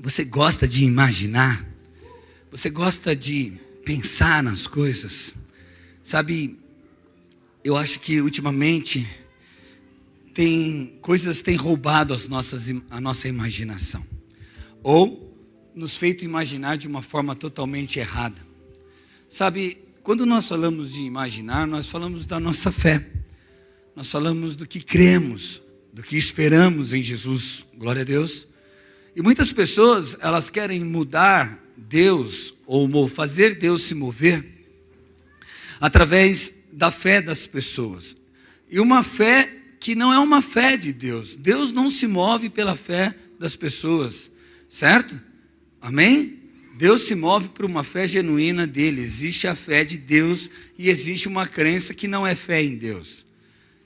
Você gosta de imaginar? Você gosta de pensar nas coisas? Sabe, eu acho que ultimamente coisas têm roubado a nossa imaginação. Ou nos feito imaginar de uma forma totalmente errada. Sabe, quando nós falamos de imaginar, nós falamos da nossa fé. Nós falamos do que cremos, do que esperamos em Jesus. Glória a Deus. E muitas pessoas, elas querem mudar Deus, ou fazer Deus se mover, através da fé das pessoas. E uma fé que não é uma fé de Deus. Deus não se move pela fé das pessoas, certo? Amém? Deus se move por uma fé genuína dele. Existe a fé de Deus e existe uma crença que não é fé em Deus.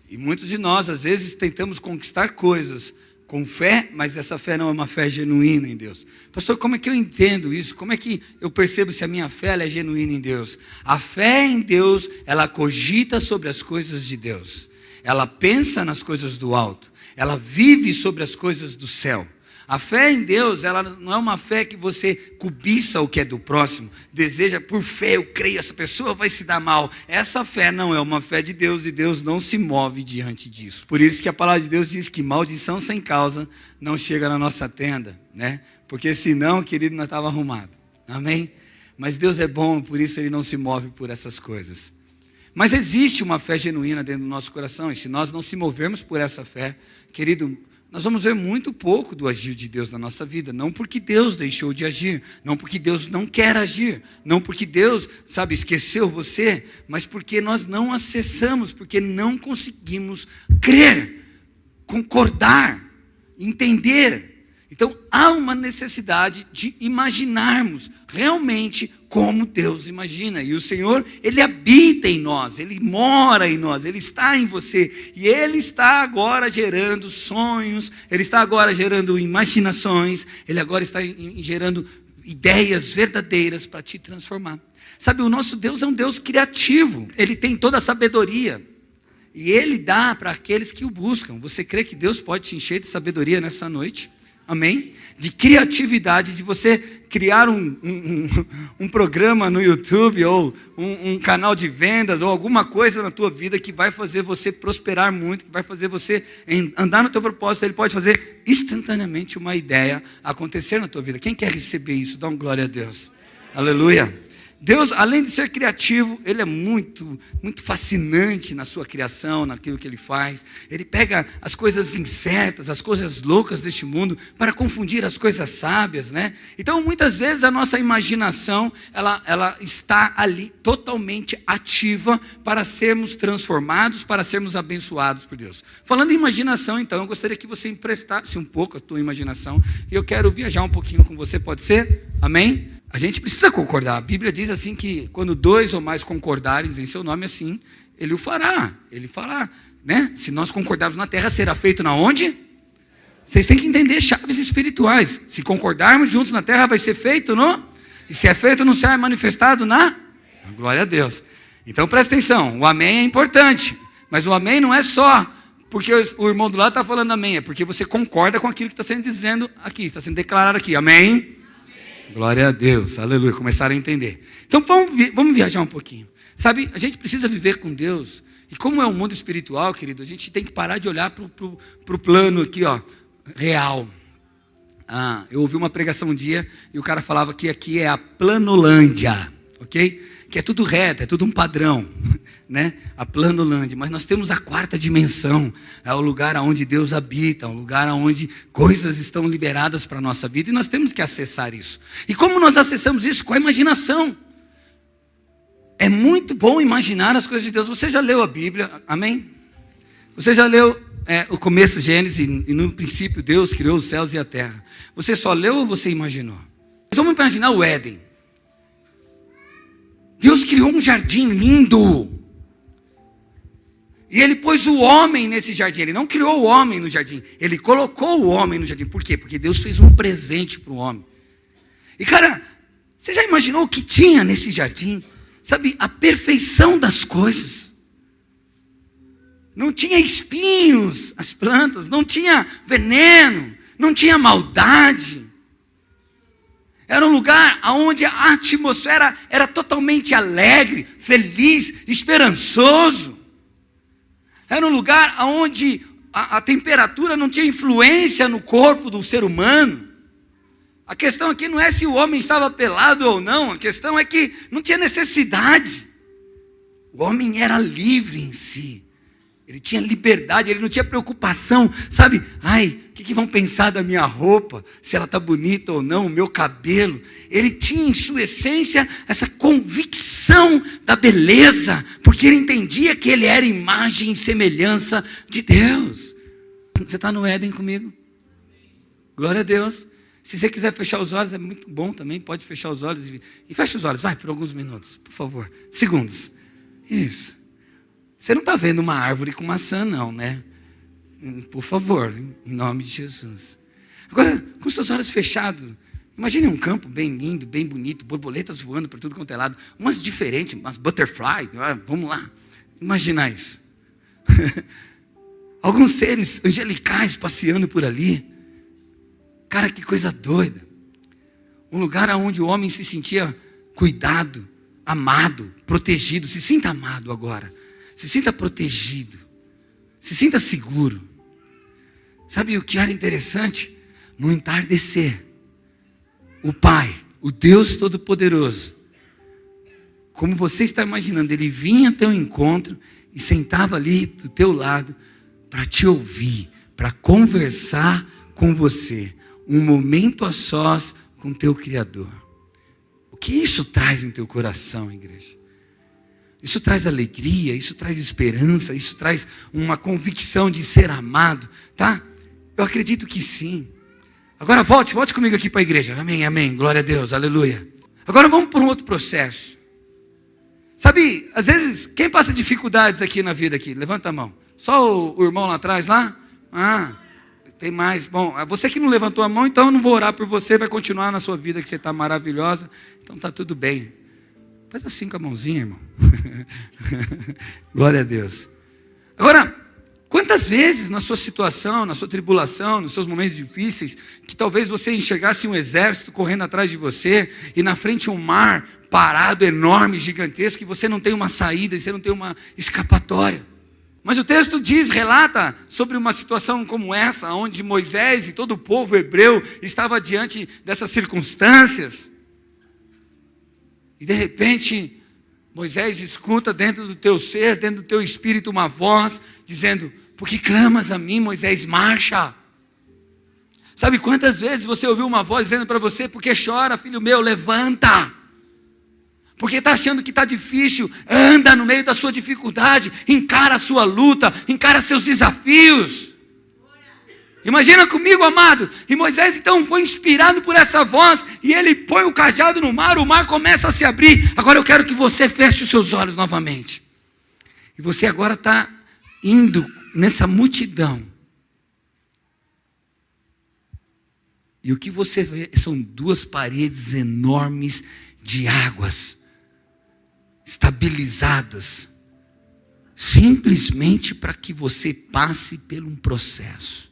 E muitos de nós, às vezes, tentamos conquistar coisas com fé, mas essa fé não é uma fé genuína em Deus. Pastor, como é que eu entendo isso? Como é que eu percebo se a minha fé ela é genuína em Deus? A fé em Deus, ela cogita sobre as coisas de Deus. Ela pensa nas coisas do alto. Ela vive sobre as coisas do céu. A fé em Deus, ela não é uma fé que você cobiça o que é do próximo, deseja por fé, eu creio, essa pessoa vai se dar mal. Essa fé não é uma fé de Deus e Deus não se move diante disso. Por isso que a palavra de Deus diz que maldição sem causa não chega na nossa tenda, né? Porque senão, querido, nós estávamos arrumados. Amém? Mas Deus é bom, por isso Ele não se move por essas coisas. Mas existe uma fé genuína dentro do nosso coração, e se nós não se movermos por essa fé, querido, nós vamos ver muito pouco do agir de Deus na nossa vida. Não porque Deus deixou de agir, não porque Deus não quer agir, não porque Deus, esqueceu você, mas porque nós não acessamos, porque não conseguimos crer, concordar, entender. Então, há uma necessidade de imaginarmos realmente como Deus imagina. E o Senhor, Ele habita em nós, Ele mora em nós, Ele está em você. E Ele está agora gerando sonhos, Ele está agora gerando imaginações, Ele agora está gerando ideias verdadeiras para te transformar. Sabe, o nosso Deus é um Deus criativo, Ele tem toda a sabedoria. E Ele dá para aqueles que o buscam. Você crê que Deus pode te encher de sabedoria nessa noite? Amém? De criatividade, de você criar um programa no YouTube, ou um canal de vendas, ou alguma coisa na tua vida que vai fazer você prosperar muito, que vai fazer você andar no teu propósito. Ele pode fazer instantaneamente uma ideia acontecer na tua vida. Quem quer receber isso? Dá uma glória a Deus. Aleluia. Deus, além de ser criativo, Ele é muito, muito fascinante na sua criação, naquilo que Ele faz. Ele pega as coisas incertas, as coisas loucas deste mundo, para confundir as coisas sábias, né? Então, muitas vezes, a nossa imaginação, ela está ali totalmente ativa para sermos transformados, para sermos abençoados por Deus. Falando em imaginação, então, eu gostaria que você emprestasse um pouco a tua imaginação, e eu quero viajar um pouquinho com você, pode ser? Amém? A gente precisa concordar. A Bíblia diz assim que quando 2 ou mais concordarem em seu nome, assim, Ele o fará. Ele fará, né? Se nós concordarmos na terra, será feito na onde? Vocês têm que entender chaves espirituais. Se concordarmos juntos na terra, vai ser feito no... E se é feito no céu, é manifestado na... Glória a Deus. Então presta atenção, o amém é importante. Mas o amém não é só porque o irmão do lado está falando amém. É porque você concorda com aquilo que está sendo dizendo aqui, está sendo declarado aqui. Amém? Glória a Deus, aleluia, começaram a entender. Então vamos viajar um pouquinho. Sabe, a gente precisa viver com Deus. E como é um mundo espiritual, querido, a gente tem que parar de olhar para o plano aqui, ó, real. Eu ouvi uma pregação um dia e o cara falava que aqui é a Planolândia, ok? Que é tudo reto, é tudo um padrão, né? A Planolândia. Mas nós temos a 4ª dimensão, é o lugar onde Deus habita, um lugar onde coisas estão liberadas para a nossa vida, e nós temos que acessar isso. E como nós acessamos isso? Com a imaginação. É muito bom imaginar as coisas de Deus. Você já leu a Bíblia, amém? Você já leu o começo, Gênesis, e no princípio Deus criou os céus e a terra. Você só leu ou você imaginou? Mas vamos imaginar o Éden. Deus criou um jardim lindo. E Ele pôs o homem nesse jardim. Ele não criou o homem no jardim. Ele colocou o homem no jardim. Por quê? Porque Deus fez um presente para o homem. E cara, você já imaginou o que tinha nesse jardim? Sabe, a perfeição das coisas. Não tinha espinhos, as plantas. Não tinha veneno. Não tinha maldade. Era um lugar onde a atmosfera era totalmente alegre, feliz, esperançoso. Era um lugar onde a temperatura não tinha influência no corpo do ser humano. A questão aqui não é se o homem estava pelado ou não, a questão é que não tinha necessidade. O homem era livre em si. Ele tinha liberdade, ele não tinha preocupação, sabe? Ai, o que vão pensar da minha roupa? Se ela está bonita ou não, o meu cabelo. Ele tinha em sua essência essa convicção da beleza, porque ele entendia que ele era imagem e semelhança de Deus. Você está no Éden comigo? Glória a Deus. Se você quiser fechar os olhos, é muito bom também, pode fechar os olhos e fecha os olhos, vai, por alguns minutos, por favor, segundos. Isso. Você não está vendo uma árvore com maçã, não, né? Por favor, em nome de Jesus. Agora, com seus olhos fechados, imagine um campo bem lindo, bem bonito, borboletas voando por tudo quanto é lado, umas diferentes, umas butterfly, vamos lá, imaginar isso. Alguns seres angelicais passeando por ali. Cara, que coisa doida. Um lugar onde o homem se sentia cuidado, amado, protegido. Se sinta amado agora. Se sinta protegido. Se sinta seguro. Sabe o que era interessante? No entardecer, o Pai, o Deus Todo-Poderoso, como você está imaginando, Ele vinha até o encontro e sentava ali do teu lado para te ouvir, para conversar com você. Um momento a sós com teu Criador. O que isso traz em teu coração, igreja? Isso traz alegria, isso traz esperança, isso traz uma convicção de ser amado, tá? Eu acredito que sim. Agora volte comigo aqui para a igreja. Amém, amém, glória a Deus, aleluia. Agora vamos para um outro processo. Sabe, às vezes, quem passa dificuldades aqui na vida aqui? Levanta a mão. Só o irmão lá atrás, lá? Tem mais. Bom, você que não levantou a mão, então eu não vou orar por você, vai continuar na sua vida que você está maravilhosa. Então está tudo bem. Faz assim com a mãozinha, irmão. Glória a Deus. Agora, quantas vezes na sua situação, na sua tribulação, nos seus momentos difíceis, que talvez você enxergasse um exército correndo atrás de você, e na frente um mar parado, enorme, gigantesco, e você não tem uma saída, e você não tem uma escapatória. Mas o texto relata sobre uma situação como essa, onde Moisés e todo o povo hebreu estava diante dessas circunstâncias. E de repente, Moisés escuta dentro do teu ser, dentro do teu espírito, uma voz dizendo: por que clamas a mim, Moisés, marcha? Sabe quantas vezes você ouviu uma voz dizendo para você: por que chora, filho meu, levanta? Porque está achando que está difícil, anda no meio da sua dificuldade, encara a sua luta, encara seus desafios. Imagina comigo, amado, e Moisés então foi inspirado por essa voz, e ele põe o cajado no mar, o mar começa a se abrir. Agora eu quero que você feche os seus olhos novamente. E você agora está indo nessa multidão. E o que você vê são duas paredes enormes de águas, estabilizadas, simplesmente para que você passe por um processo.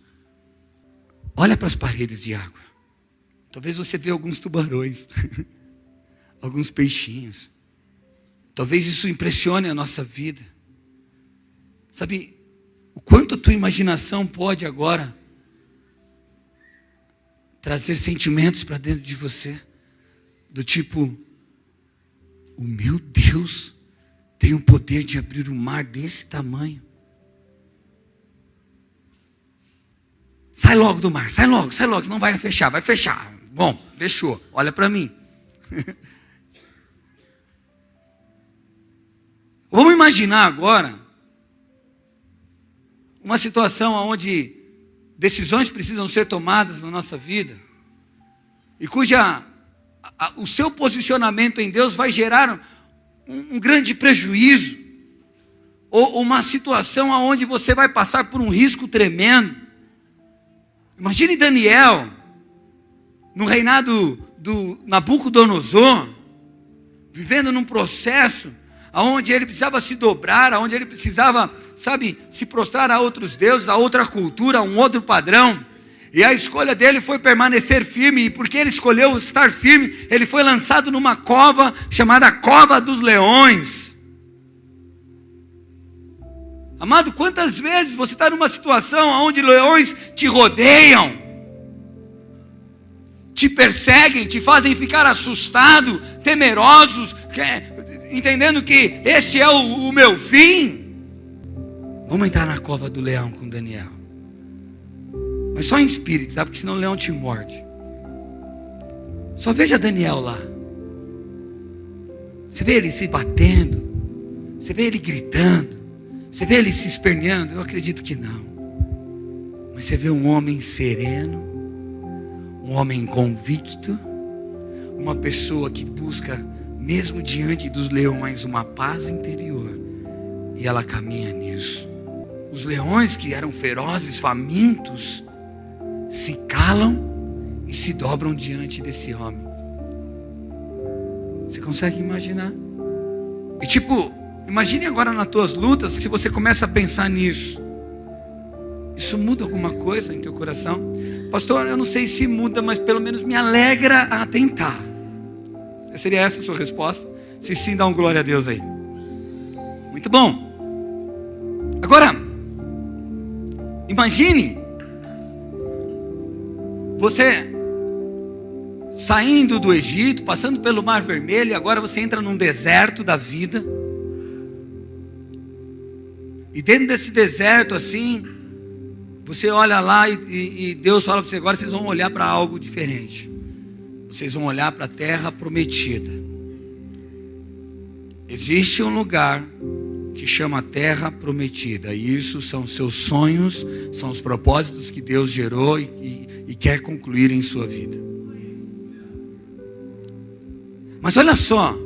Olha para as paredes de água. Talvez você veja alguns tubarões, alguns peixinhos. Talvez isso impressione a nossa vida. Sabe, o quanto a tua imaginação pode agora trazer sentimentos para dentro de você, do tipo: o meu Deus tem o poder de abrir um mar desse tamanho. Sai logo do mar, sai logo, senão vai fechar. Bom, fechou, olha para mim. Vamos imaginar agora uma situação onde decisões precisam ser tomadas na nossa vida, e o seu posicionamento em Deus vai gerar um grande prejuízo, ou uma situação onde você vai passar por um risco tremendo. Imagine Daniel, no reinado do Nabucodonosor, vivendo num processo onde ele precisava se dobrar, onde ele precisava, se prostrar a outros deuses, a outra cultura, a um outro padrão. E a escolha dele foi permanecer firme, e porque ele escolheu estar firme, ele foi lançado numa cova chamada Cova dos Leões. Amado, quantas vezes você está numa situação onde leões te rodeiam, te perseguem, te fazem ficar assustado, temerosos, entendendo que esse é o meu fim? Vamos entrar na cova do leão com Daniel. Mas só em espírito, tá? Porque senão o leão te morde. Só veja Daniel lá. Você vê ele se batendo, você vê ele gritando, você vê ele se esperneando? Eu acredito que não. Mas você vê um homem sereno, um homem convicto, uma pessoa que busca, mesmo diante dos leões, uma paz interior. E ela caminha nisso. Os leões, que eram ferozes, famintos, se calam e se dobram diante desse homem. Você consegue imaginar? E imagine agora nas tuas lutas, que se você começa a pensar nisso, isso muda alguma coisa em teu coração? Pastor, eu não sei se muda, mas pelo menos me alegra a tentar. Seria essa a sua resposta? Se sim, dá um glória a Deus aí. Muito bom. Agora, imagine você saindo do Egito, passando pelo Mar Vermelho, e agora você entra num deserto da vida. E dentro desse deserto assim, você olha lá e Deus fala para você: agora vocês vão olhar para algo diferente. Vocês vão olhar para a terra prometida. Existe um lugar que chama Terra Prometida, e isso são seus sonhos, são os propósitos que Deus gerou e quer concluir em sua vida. Mas olha só,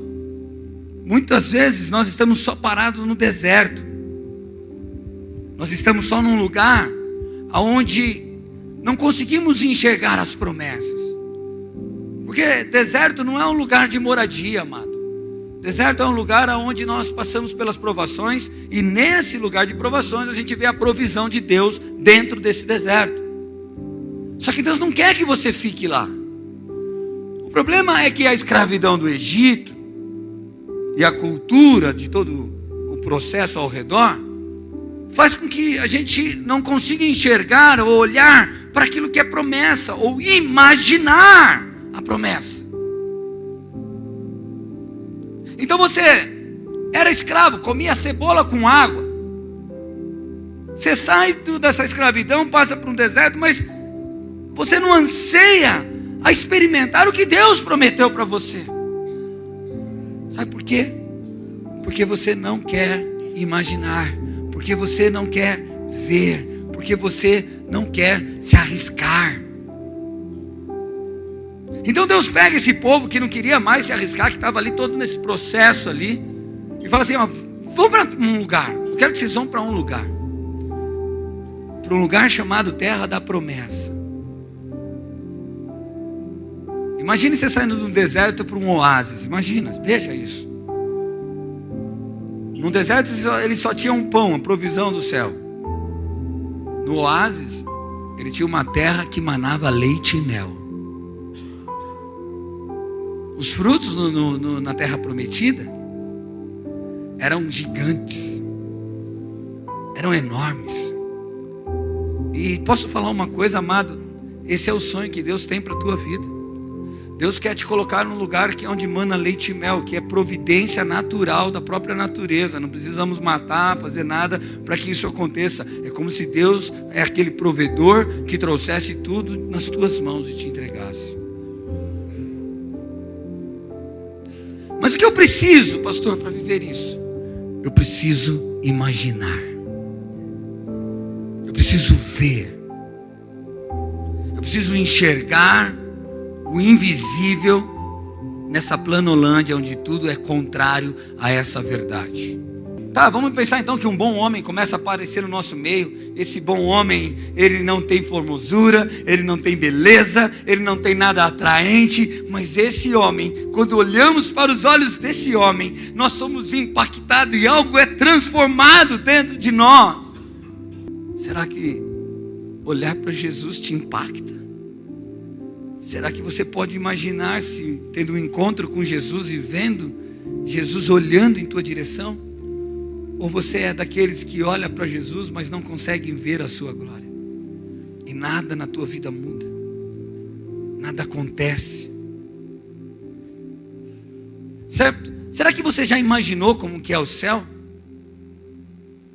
muitas vezes nós estamos só parados no deserto, nós estamos só num lugar onde não conseguimos enxergar as promessas, porque deserto não é um lugar de moradia, amado. Deserto é um lugar onde nós passamos pelas provações, e nesse lugar de provações a gente vê a provisão de Deus dentro desse deserto. Só que Deus não quer que você fique lá. O problema é que a escravidão do Egito e a cultura de todo o processo ao redor faz com que a gente não consiga enxergar ou olhar para aquilo que é promessa, ou imaginar a promessa. Então você era escravo, comia cebola com água. Você sai dessa escravidão, passa para um deserto, mas você não anseia a experimentar o que Deus prometeu para você. Sabe por quê? Porque você não quer imaginar, porque você não quer ver, porque você não quer se arriscar. Então Deus pega esse povo que não queria mais se arriscar, que estava ali todo nesse processo ali, e fala assim: vamos para um lugar. Eu quero que vocês vão para um lugar chamado Terra da Promessa. Imagine você saindo de um deserto para um oásis. Imagina, veja isso. No deserto ele só tinha um pão, a provisão do céu. No oásis ele tinha uma terra que manava leite e mel. Os frutos na terra prometida eram gigantes, eram enormes. E posso falar uma coisa, amado? Esse é o sonho que Deus tem para a tua vida. Deus quer te colocar num lugar onde mana leite e mel, que é providência natural da própria natureza. Não precisamos matar, fazer nada para que isso aconteça. É como se Deus é aquele provedor que trouxesse tudo nas tuas mãos e te entregasse. Mas o que eu preciso, pastor, para viver isso? Eu preciso imaginar. Eu preciso ver. Eu preciso enxergar o invisível nessa planolândia onde tudo é contrário a essa verdade. Tá, vamos pensar então que um bom homem começa a aparecer no nosso meio. Esse bom homem, ele não tem formosura, ele não tem beleza, ele não tem nada atraente, mas esse homem, quando olhamos para os olhos desse homem, nós somos impactados e algo é transformado dentro de nós. Será que olhar para Jesus te impacta? Será que você pode imaginar-se tendo um encontro com Jesus e vendo Jesus olhando em tua direção? Ou você é daqueles que olha para Jesus, mas não conseguem ver a sua glória? E nada na tua vida muda. Nada acontece. Certo? Será que você já imaginou como que é o céu?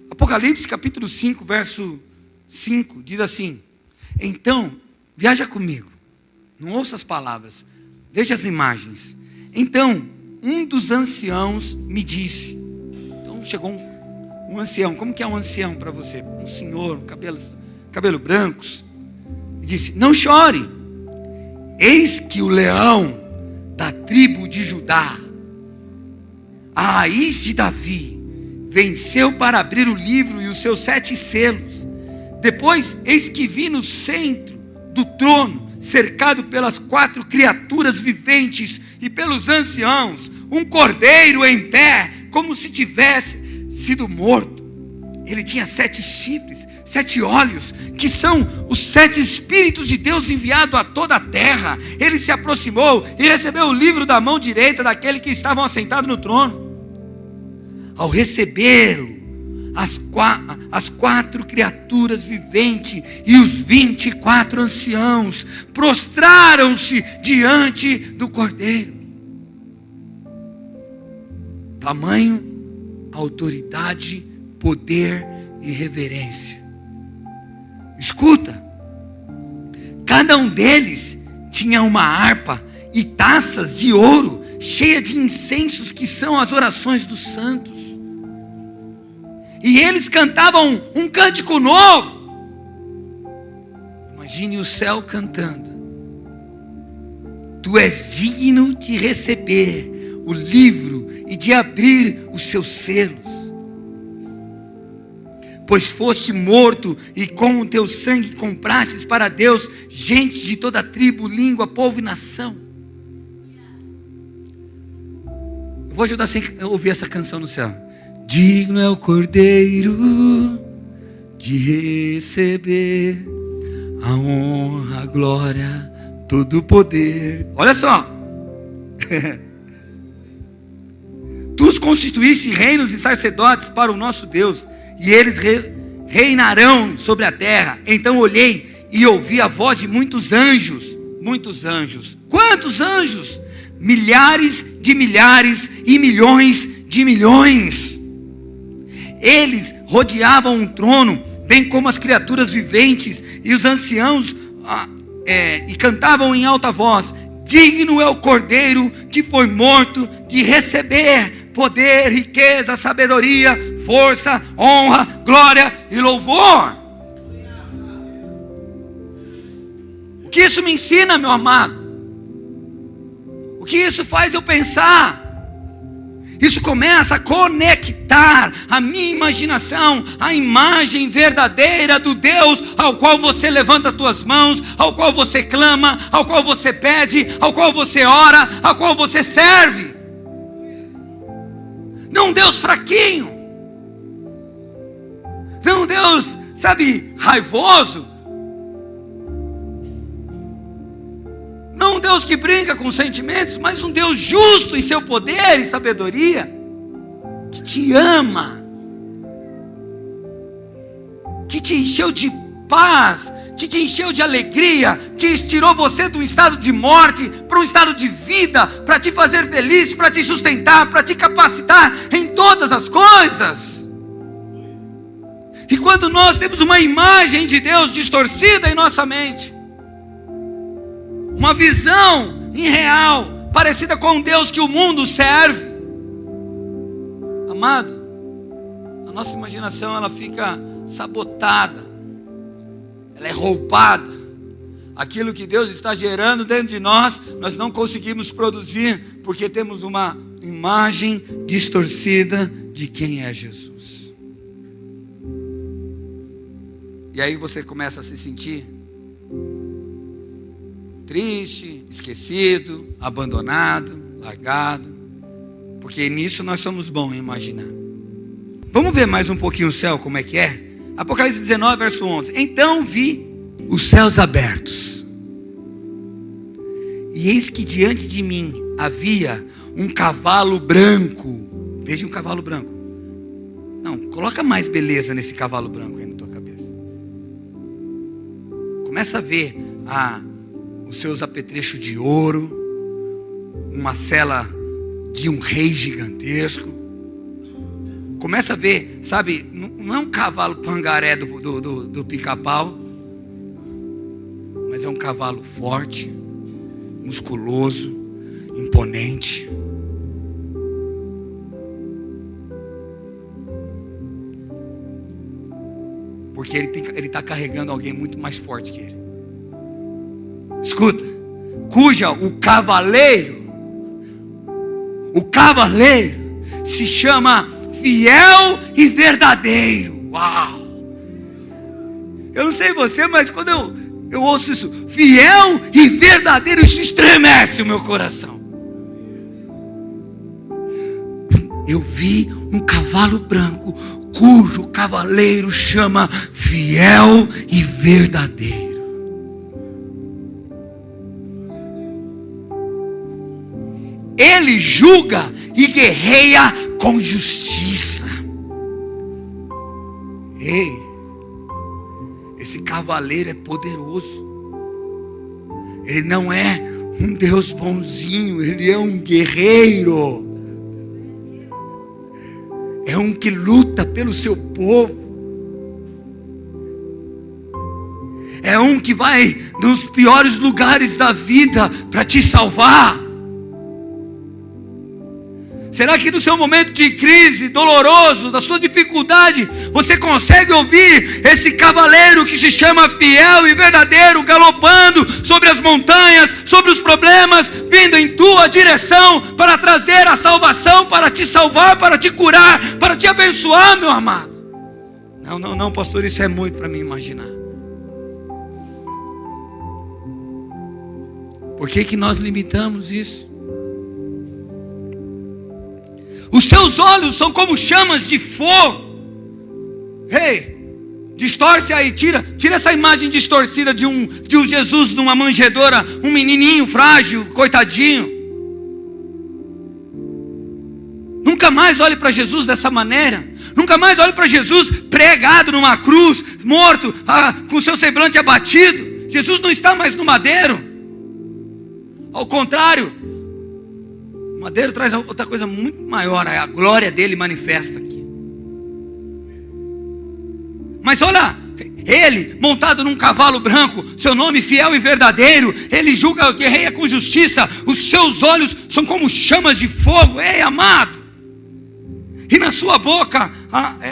Apocalipse capítulo 5, verso 5, diz assim: então, viaja comigo. Não ouça as palavras, veja as imagens. Então, um dos anciãos me disse. Então chegou um ancião. Como que é um ancião para você? Um senhor, cabelo brancos. E disse: não chore. Eis que o leão da tribo de Judá, a raiz de Davi, venceu para abrir o livro e os seus 7 selos. Depois, eis que vi no centro do trono, cercado pelas 4 criaturas viventes e pelos anciãos, um cordeiro em pé, como se tivesse sido morto. Ele tinha 7 chifres, 7 olhos, que são os 7 Espíritos de Deus enviados a toda a terra. Ele se aproximou e recebeu o livro da mão direita daquele que estavam assentados no trono. Ao recebê-lo, as 4 criaturas viventes e os 24 anciãos prostraram-se diante do cordeiro. Tamanho, autoridade, poder e reverência. Escuta, cada um deles tinha uma harpa e taças de ouro cheia de incensos, que são as orações dos santos. E eles cantavam um cântico novo. Imagine o céu cantando: tu és digno de receber o livro e de abrir os seus selos, pois foste morto e com o teu sangue comprastes para Deus gente de toda tribo, língua, povo e nação. Eu vou ajudar a ouvir essa canção no céu. Digno é o cordeiro de receber a honra, a glória, todo o poder. Olha só. Tu os constituíste reinos e sacerdotes para o nosso Deus, e eles reinarão sobre a terra. Então olhei e ouvi a voz de muitos anjos. Muitos anjos. Quantos anjos? Milhares de milhares e milhões de milhões. Eles rodeavam um trono, bem como as criaturas viventes e os anciãos, e cantavam em alta voz: digno é o cordeiro que foi morto de receber poder, riqueza, sabedoria, força, honra, glória e louvor. O que isso me ensina, meu amado? O que isso faz eu pensar? Isso começa a conectar a minha imaginação à imagem verdadeira do Deus ao qual você levanta as tuas mãos, ao qual você clama, ao qual você pede, ao qual você ora, ao qual você serve. Não um Deus fraquinho, não um Deus, raivoso, não um Deus que brinca com sentimentos, mas um Deus justo em seu poder e sabedoria, que te ama, que te encheu de paz, que te encheu de alegria, que tirou você de um estado de morte para um estado de vida, para te fazer feliz, para te sustentar, para te capacitar em todas as coisas. E quando nós temos uma imagem de Deus distorcida em nossa mente, uma visão irreal, parecida com o Deus que o mundo serve, amado, a nossa imaginação ela fica sabotada, ela é roubada. Aquilo que Deus está gerando dentro de nós, nós não conseguimos produzir, porque temos uma imagem distorcida de quem é Jesus. E aí você começa a se sentir triste, esquecido, abandonado, largado, porque nisso nós somos bons em imaginar. Vamos ver mais um pouquinho o céu, como é que é? Apocalipse 19, verso 11. Então vi os céus abertos, e eis que diante de mim havia um cavalo branco. Veja um cavalo branco. Não, coloca mais beleza nesse cavalo branco aí na tua cabeça. Começa a ver os seus apetrechos de ouro, uma sela de um rei gigantesco. Começa a ver, sabe, não é um cavalo pangaré do pica-pau, mas é um cavalo forte, musculoso, imponente. Porque ele está carregando alguém muito mais forte que ele. Escuta, cuja o cavaleiro se chama fiel e verdadeiro. Uau! Eu não sei você, mas quando eu ouço isso, fiel e verdadeiro, isso estremece o meu coração. Eu vi um cavalo branco, cujo cavaleiro chama fiel e verdadeiro. Ele julga e guerreia com justiça. Ei, esse cavaleiro é poderoso. Ele não é um Deus bonzinho, ele é um guerreiro. É um que luta pelo seu povo. É um que vai nos piores lugares da vida para te salvar. Será que no seu momento de crise, doloroso, da sua dificuldade, você consegue ouvir esse cavaleiro que se chama fiel e verdadeiro, galopando sobre as montanhas, sobre os problemas, vindo em tua direção para trazer a salvação, para te salvar, para te curar, para te abençoar, meu amado? Não, pastor, isso é muito para mim imaginar. Por que nós limitamos isso? Os seus olhos são como chamas de fogo. Ei, distorce aí, tira essa imagem distorcida de um Jesus numa manjedoura, um menininho frágil, coitadinho. Nunca mais olhe para Jesus dessa maneira. Nunca mais olhe para Jesus pregado numa cruz, morto, com seu semblante abatido. Jesus não está mais no madeiro. Ao contrário, o madeiro traz outra coisa muito maior, a glória dele manifesta aqui. Mas olha, ele montado num cavalo branco, seu nome fiel e verdadeiro, ele julga, guerreia com justiça, os seus olhos são como chamas de fogo. Ei, amado, e na sua boca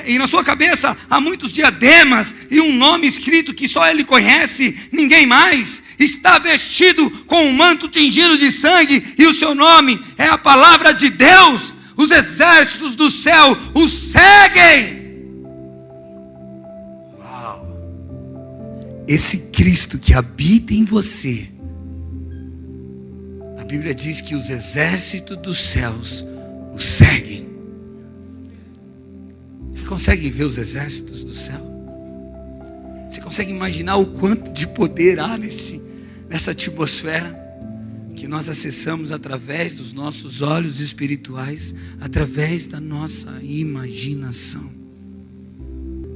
e na sua cabeça há muitos diademas e um nome escrito que só ele conhece, ninguém mais. Está vestido com um manto tingido de sangue, e o seu nome é a palavra de Deus. Os exércitos do céu o seguem. Uau! Esse Cristo que habita em você, a Bíblia diz que os exércitos dos céus o seguem. Você consegue ver os exércitos do céu? Você consegue imaginar o quanto de poder há nessa atmosfera que nós acessamos através dos nossos olhos espirituais, através da nossa imaginação?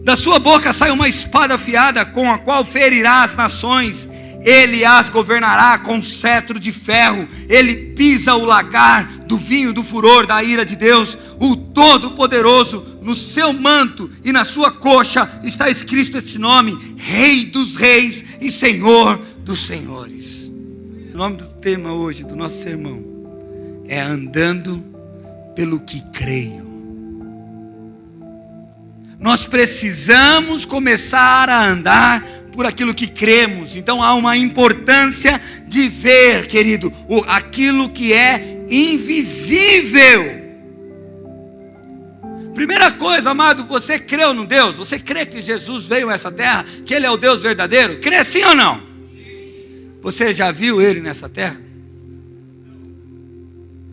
Da sua boca sai uma espada afiada com a qual ferirá as nações. Ele as governará com cetro de ferro. Ele pisa o lagar do vinho do furor da ira de Deus, o Todo-Poderoso. No seu manto e na sua coxa está escrito este nome: Rei dos Reis e Senhor dos Senhores. O nome do tema hoje do nosso sermão é andando pelo que creio. Nós precisamos começar a andar por aquilo que cremos. Então há uma importância de ver, querido, aquilo que é invisível. Primeira coisa, amado, você creu no Deus? Você crê que Jesus veio a essa terra? Que Ele é o Deus verdadeiro? Crê sim ou não? Você já viu Ele nessa terra?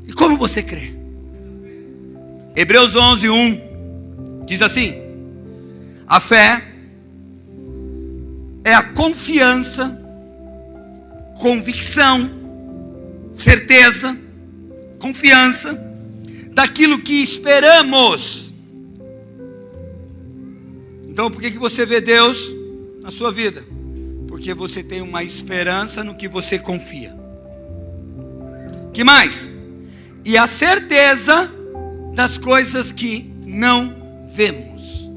E como você crê? Hebreus 11:1 diz assim: a fé é a confiança, convicção, certeza, confiança daquilo que esperamos. Então, por que você vê Deus na sua vida? Porque você tem uma esperança no que você confia. Que mais? E a certeza das coisas que não vemos.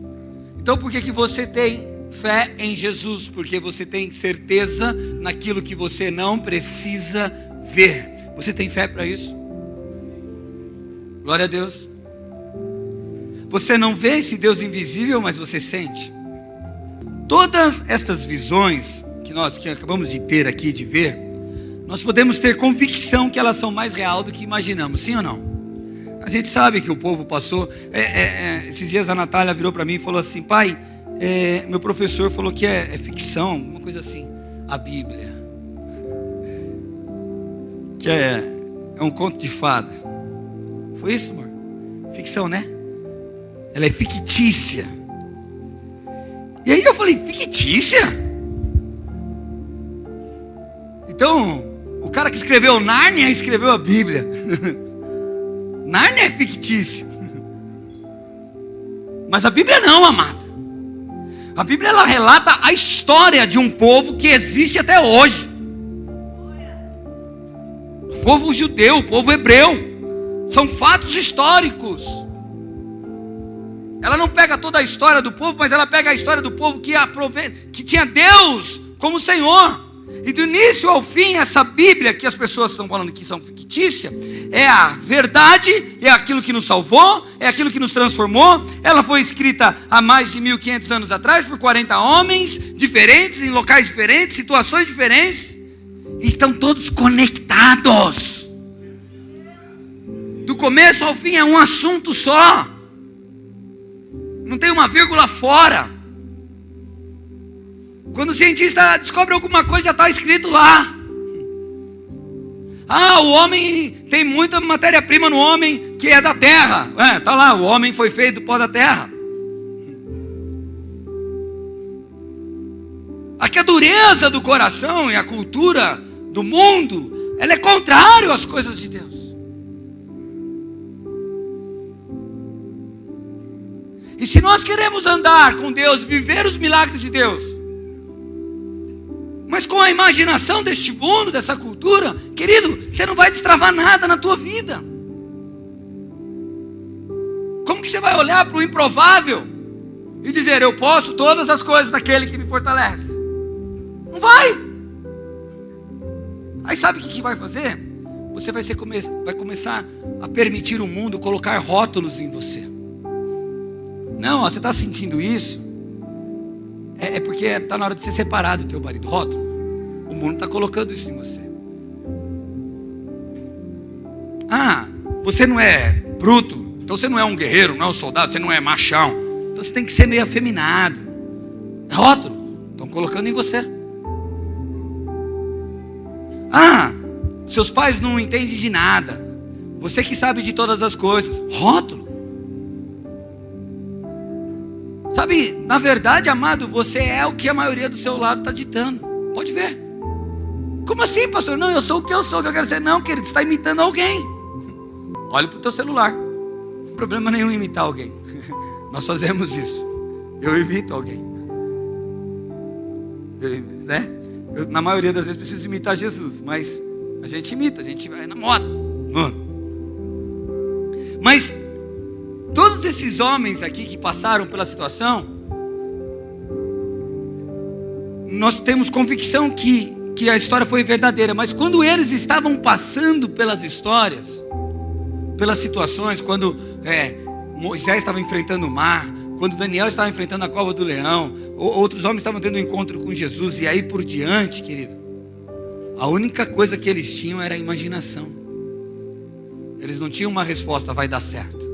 Então, por que você tem fé em Jesus? Porque você tem certeza naquilo que você não precisa ver. Você tem fé para isso? Glória a Deus. Você não vê esse Deus invisível, mas você sente. Todas estas visões que acabamos de ter aqui, de ver, nós podemos ter convicção que elas são mais real do que imaginamos, sim ou não? A gente sabe que o povo passou, esses dias a Natália virou para mim e falou assim: pai, meu professor falou que é ficção, uma coisa assim, a Bíblia, que é um conto de fada. Foi isso, amor? Ficção, né? Ela é fictícia. E aí eu falei: fictícia? Então, o cara que escreveu Nárnia escreveu a Bíblia. Nárnia é fictício. Mas a Bíblia não, amado. A Bíblia, ela relata a história de um povo que existe até hoje. O povo judeu, o povo hebreu. São fatos históricos. Ela não pega toda a história do povo, mas ela pega a história do povo que tinha Deus como Senhor. E do início ao fim, essa Bíblia que as pessoas estão falando que são fictícia, é a verdade, é aquilo que nos salvou, é aquilo que nos transformou. Ela foi escrita há mais de 1500 anos atrás, por 40 homens diferentes, em locais diferentes, situações diferentes, e estão todos conectados. Do começo ao fim é um assunto só. Não tem uma vírgula fora. Quando o cientista descobre alguma coisa, já está escrito lá. O homem tem muita matéria-prima no homem que é da terra. Está lá, o homem foi feito do pó da terra. Aqui a dureza do coração e a cultura do mundo, ela é contrário às coisas de Deus. E se nós queremos andar com Deus, viver os milagres de Deus, mas com a imaginação deste mundo, dessa cultura, querido, você não vai destravar nada na tua vida. Como que você vai olhar para o improvável e dizer: eu posso todas as coisas daquele que me fortalece? Não vai. Aí sabe o que vai fazer? Você vai começar a permitir o mundo colocar rótulos em você. Não, você está sentindo isso? É porque está na hora de ser separado do teu marido. Rótulo. O mundo está colocando isso em você. Você não é bruto, então você não é um guerreiro, não é um soldado, você não é machão. Então você tem que ser meio afeminado. Rótulo. Estão colocando em você. Seus pais não entendem de nada. Você que sabe de todas as coisas. Rótulo. Sabe, na verdade, amado, você é o que a maioria do seu lado está ditando. Pode ver. Como assim, pastor? Não, eu sou o que eu sou, o que eu quero ser. Não, querido, você está imitando alguém. Olhe para o teu celular. Não tem problema nenhum imitar alguém. Nós fazemos isso. Eu imito alguém. Na maioria das vezes preciso imitar Jesus, mas a gente imita, a gente vai na moda. Mas todos esses homens aqui que passaram pela situação, nós temos convicção que a história foi verdadeira. Mas quando eles estavam passando pelas histórias, pelas situações, quando Moisés estava enfrentando o mar, quando Daniel estava enfrentando a cova do leão, outros homens estavam tendo um encontro com Jesus, e aí por diante, querido, a única coisa que eles tinham era a imaginação. Eles não tinham uma resposta: vai dar certo.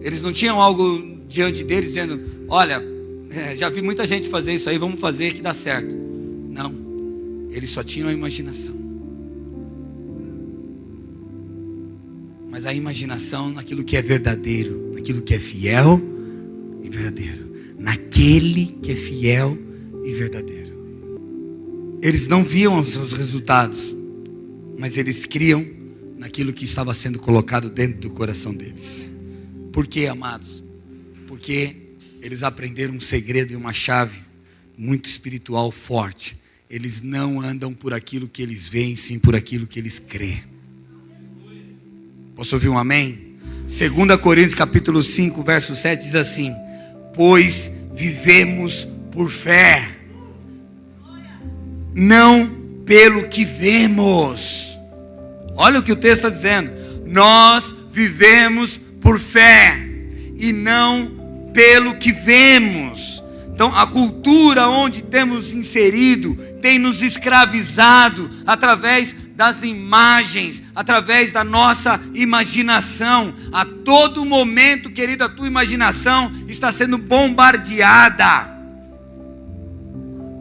Eles não tinham algo diante deles dizendo: olha, já vi muita gente fazer isso aí, vamos fazer que dá certo. Não, eles só tinham a imaginação. Mas a imaginação naquilo que é verdadeiro, naquilo que é fiel e verdadeiro, naquele que é fiel e e verdadeiro. Eles não viam os seus resultados, mas eles criam naquilo que estava sendo colocado dentro do coração deles. Por quê, amados? Porque eles aprenderam um segredo e uma chave muito espiritual forte. Eles não andam por aquilo que eles veem, sim por aquilo que eles crêem. Posso ouvir um amém? 2 Coríntios capítulo 5, verso 7 diz assim: pois vivemos por fé, não pelo que vemos. Olha o que o texto está dizendo. Nós vivemos por fé e não pelo que vemos. Então a cultura onde temos inserido tem nos escravizado através das imagens, através da nossa imaginação. A todo momento, querido, a tua imaginação está sendo bombardeada,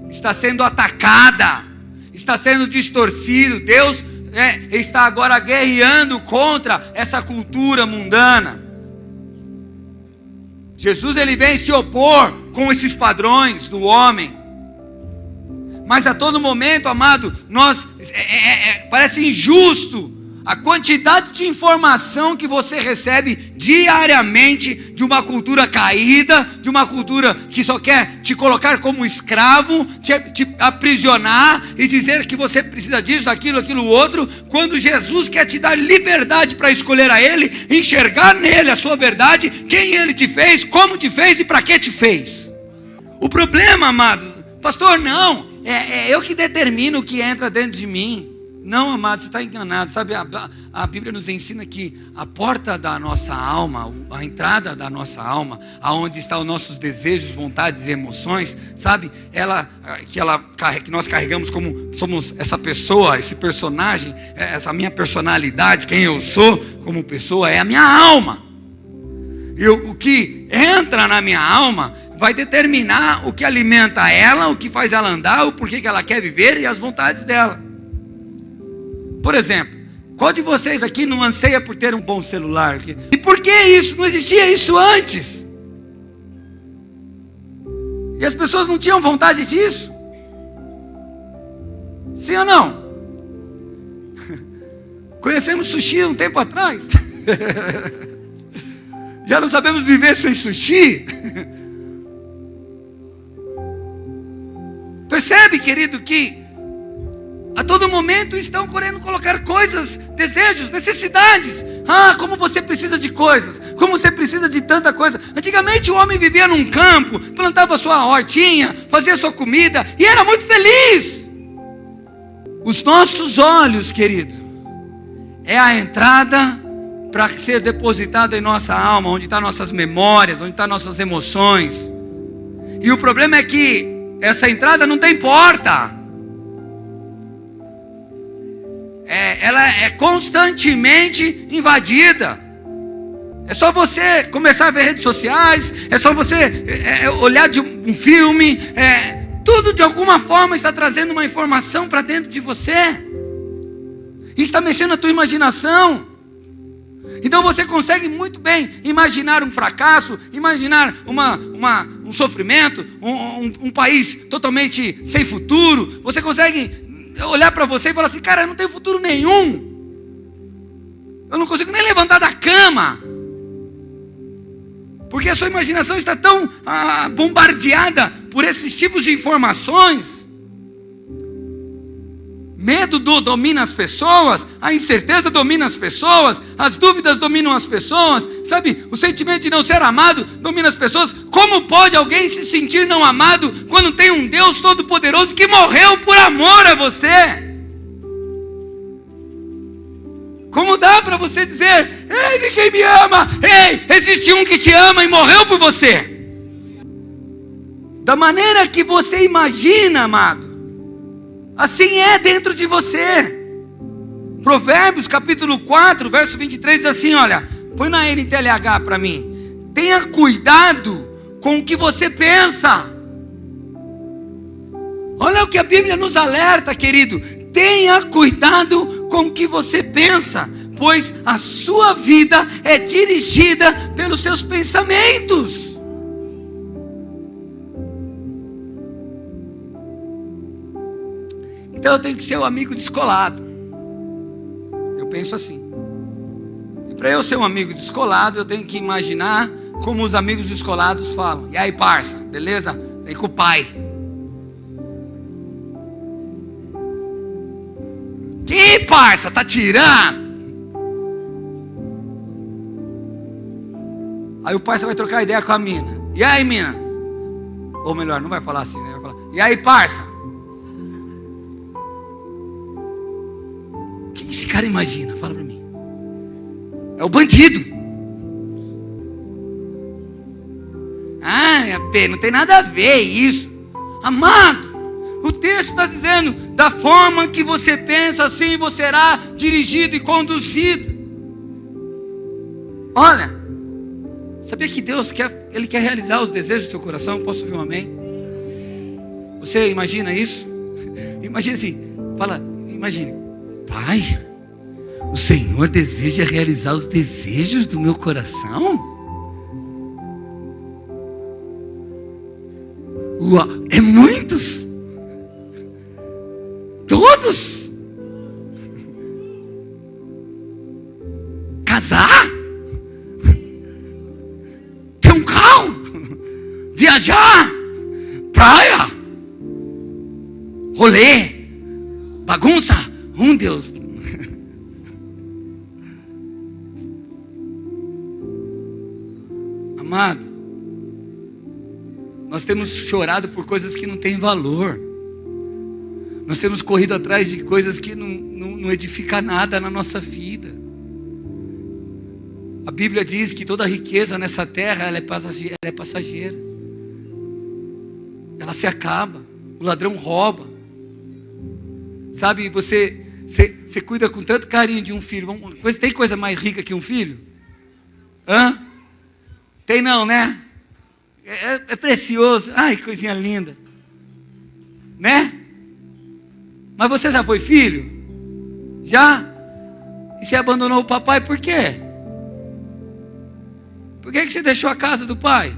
está sendo atacada, está sendo distorcido. Deus está agora guerreando contra essa cultura mundana. Jesus ele vem se opor com esses padrões do homem. Mas a todo momento, amado, parece injusto a quantidade de informação que você recebe diariamente de uma cultura caída, de uma cultura que só quer te colocar como escravo, te aprisionar e dizer que você precisa disso, daquilo, aquilo outro, quando Jesus quer te dar liberdade para escolher a Ele, enxergar nele a sua verdade, quem Ele te fez, como te fez e para que te fez. O problema, amados, pastor, não, é eu que determino o que entra dentro de mim. Não, amado, você está enganado. Sabe, a Bíblia nos ensina que a porta da nossa alma, a entrada da nossa alma, aonde estão os nossos desejos, vontades e emoções, sabe, que nós carregamos como somos essa pessoa, esse personagem, essa minha personalidade, quem eu sou como pessoa, é a minha alma. E o que entra na minha alma vai determinar o que alimenta ela, o que faz ela andar, o porquê que ela quer viver e as vontades dela. Por exemplo, qual de vocês aqui não anseia por ter um bom celular? E por que isso? Não existia isso antes. E as pessoas não tinham vontade disso? Sim ou não? Conhecemos sushi um tempo atrás. Já não sabemos viver sem sushi. Percebe, querido, que a todo momento estão querendo colocar coisas, desejos, necessidades. Como você precisa de coisas, como você precisa de tanta coisa. Antigamente o homem vivia num campo, plantava sua hortinha, fazia sua comida e era muito feliz. Os nossos olhos, querido, é a entrada para ser depositada em nossa alma, onde estão nossas memórias, onde estão nossas emoções. E o problema é que essa entrada não tem porta. Ela é constantemente invadida. É só você começar a ver redes sociais, é só você olhar de um filme, tudo de alguma forma está trazendo uma informação para dentro de você, e está mexendo a tua imaginação. Então você consegue muito bem imaginar um fracasso, imaginar um sofrimento, um país totalmente sem futuro. Você consegue olhar para você e falar assim: cara, eu não tenho futuro nenhum, eu não consigo nem levantar da cama, porque a sua imaginação está tão bombardeada por esses tipos de informações. Medo domina as pessoas, a incerteza domina as pessoas, as dúvidas dominam as pessoas, sabe, o sentimento de não ser amado domina as pessoas. Como pode alguém se sentir não amado quando tem um Deus todo-poderoso que morreu por amor a você? Como dá para você dizer: ei, ninguém me ama? Ei, existe um que te ama e morreu por você. Da maneira que você imagina, amado, assim é dentro de você. Provérbios capítulo 4, verso 23 diz assim, olha, põe na NTLH para mim: tenha cuidado com o que você pensa. Olha o que a Bíblia nos alerta, querido. Tenha cuidado com o que você pensa, pois a sua vida é dirigida pelos seus pensamentos. Então eu tenho que ser o amigo descolado. Eu penso assim. E para eu ser um amigo descolado, eu tenho que imaginar como os amigos descolados falam. E aí, parça, beleza? Vem com o pai. Que parça, tá tirando? Aí o parça vai trocar ideia com a mina. E aí, mina? Ou melhor, não vai falar assim, né? Vai falar, e aí, parça? O que esse cara imagina? Fala pra mim. É o bandido. Ah, não tem nada a ver isso. Amado, o texto está dizendo, da forma que você pensa, assim você será dirigido e conduzido. Olha, sabia que Deus Ele quer realizar os desejos do seu coração? Posso ouvir um amém? Você imagina isso? Imagina assim, imagine, Pai, o Senhor deseja realizar os desejos do meu coração? Uau, é muitos? Todos? Casar? Ter um carro? Viajar? Praia? Rolê? Bagunça? Deus. Amado, nós temos chorado por coisas que não têm valor. Nós temos corrido atrás de coisas que não edificam nada na nossa vida. A Bíblia diz que toda riqueza nessa terra ela é passageira. Ela se acaba. O ladrão rouba. Sabe, você cuida com tanto carinho de um filho. Tem coisa mais rica que um filho? Hã? Tem não, né? É precioso. Ai, que coisinha linda. Né? Mas você já foi filho? Já? E você abandonou o papai por quê? Por que você deixou a casa do pai?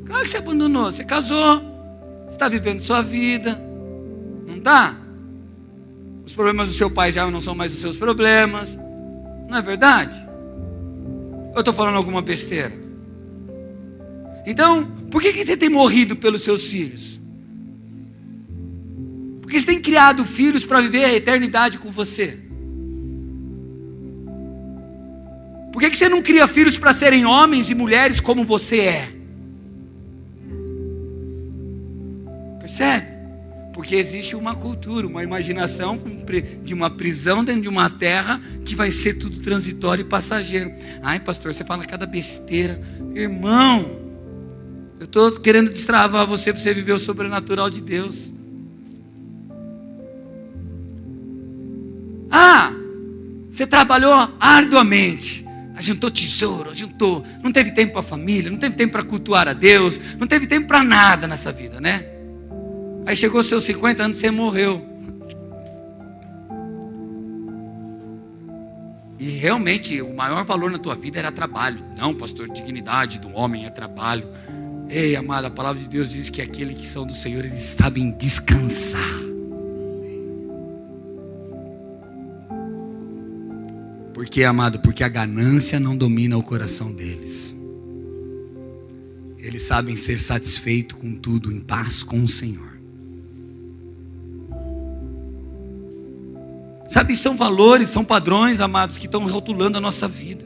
Claro que você abandonou. Você casou. Você está vivendo sua vida. Não está? Os problemas do seu pai já não são mais os seus problemas. Não é verdade? Eu estou falando alguma besteira? Então, por que você tem morrido pelos seus filhos? Porque você tem criado filhos para viver a eternidade com você. Por que você não cria filhos para serem homens e mulheres como você é? Percebe? Porque existe uma cultura, uma imaginação de uma prisão dentro de uma terra que vai ser tudo transitório e passageiro. Ai, pastor, você fala cada besteira. Irmão, eu estou querendo destravar você para você viver o sobrenatural de Deus. Ah, você trabalhou arduamente, ajuntou tesouro, não teve tempo para a família, não teve tempo para cultuar a Deus, não teve tempo para nada nessa vida, né? Aí chegou os seus 50 anos e você morreu. E realmente o maior valor na tua vida era trabalho. Não, pastor, dignidade do homem é trabalho. Ei, amado, a palavra de Deus diz que aqueles que são do Senhor, eles sabem descansar. Por quê, amado? Porque a ganância não domina o coração deles. Eles sabem ser satisfeitos com tudo, em paz com o Senhor. Sabe, são valores, são padrões, amados, que estão rotulando a nossa vida.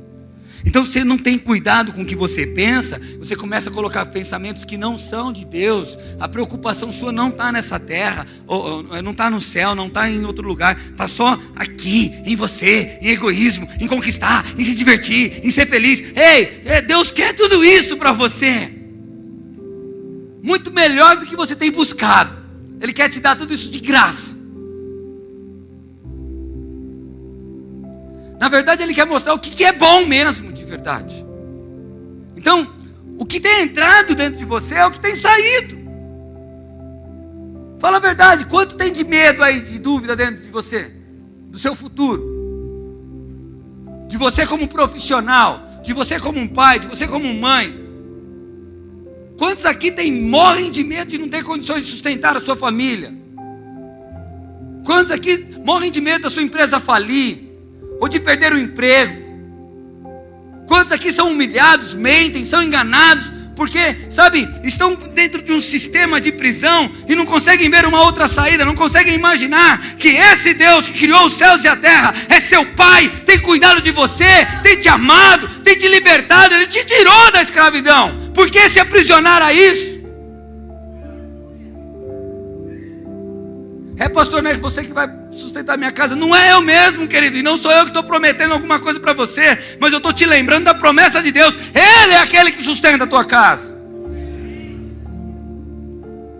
Então, se você não tem cuidado com o que você pensa, você começa a colocar pensamentos que não são de Deus. A preocupação sua não está nessa terra, ou não está no céu, não está em outro lugar. Está só aqui, em você, em egoísmo, em conquistar, em se divertir, em ser feliz. Ei, Deus quer tudo isso para você. Muito melhor do que você tem buscado. Ele quer te dar tudo isso de graça. Na verdade, Ele quer mostrar o que é bom mesmo, de verdade. Então, o que tem entrado dentro de você é o que tem saído. Fala a verdade, quanto tem de medo aí, de dúvida dentro de você? Do seu futuro? De você como profissional? De você como um pai? De você como mãe? Quantos aqui morrem de medo de não ter condições de sustentar a sua família? Quantos aqui morrem de medo da sua empresa falir? Ou de perder o emprego? Quantos aqui são humilhados, mentem, são enganados? Porque, sabe, estão dentro de um sistema de prisão e não conseguem ver uma outra saída, não conseguem imaginar que esse Deus que criou os céus e a terra é seu Pai, tem cuidado de você, tem te amado, tem te libertado, Ele te tirou da escravidão. Por que se aprisionar a isso? Pastor, não é você que vai sustentar minha casa? Não é eu mesmo, querido, e não sou eu que estou prometendo alguma coisa para você, mas eu estou te lembrando da promessa de Deus. Ele é aquele que sustenta a tua casa.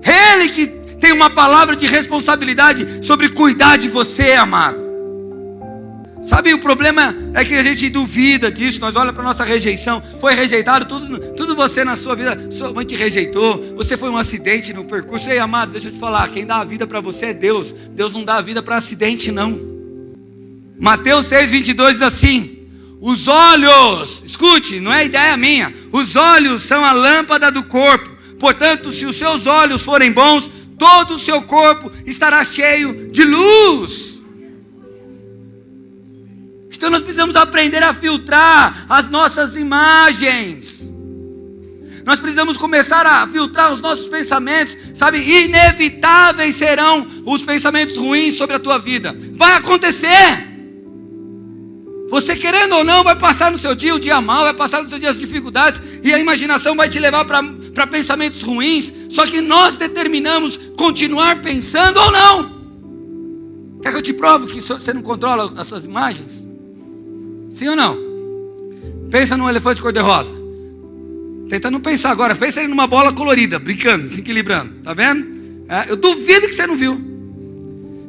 Ele que tem uma palavra de responsabilidade sobre cuidar de você, amado. Sabe, o problema é que a gente duvida disso. Nós olhamos para a nossa rejeição. Foi rejeitado, tudo você na sua vida. Sua mãe te rejeitou, você foi um acidente no percurso. Ei, amado, deixa eu te falar, quem dá a vida para você é Deus. Deus não dá a vida para acidente, não. Mateus 6:22 diz assim: os olhos, escute, não é ideia minha, os olhos são a lâmpada do corpo. Portanto, se os seus olhos forem bons, todo o seu corpo estará cheio de luz. Então nós precisamos aprender a filtrar as nossas imagens. Nós precisamos começar a filtrar os nossos pensamentos. Sabe, inevitáveis serão os pensamentos ruins sobre a tua vida. Vai acontecer. Você querendo ou não, vai passar no seu dia o dia mal, vai passar no seu dia as dificuldades, e a imaginação vai te levar para pensamentos ruins. Só que nós determinamos continuar pensando ou não. Quer que eu te prove que você não controla as suas imagens? Sim ou não? Pensa num elefante cor-de-rosa. Tenta não pensar agora. Pensa ele numa bola colorida, brincando, se equilibrando. Tá vendo? Eu duvido que você não viu.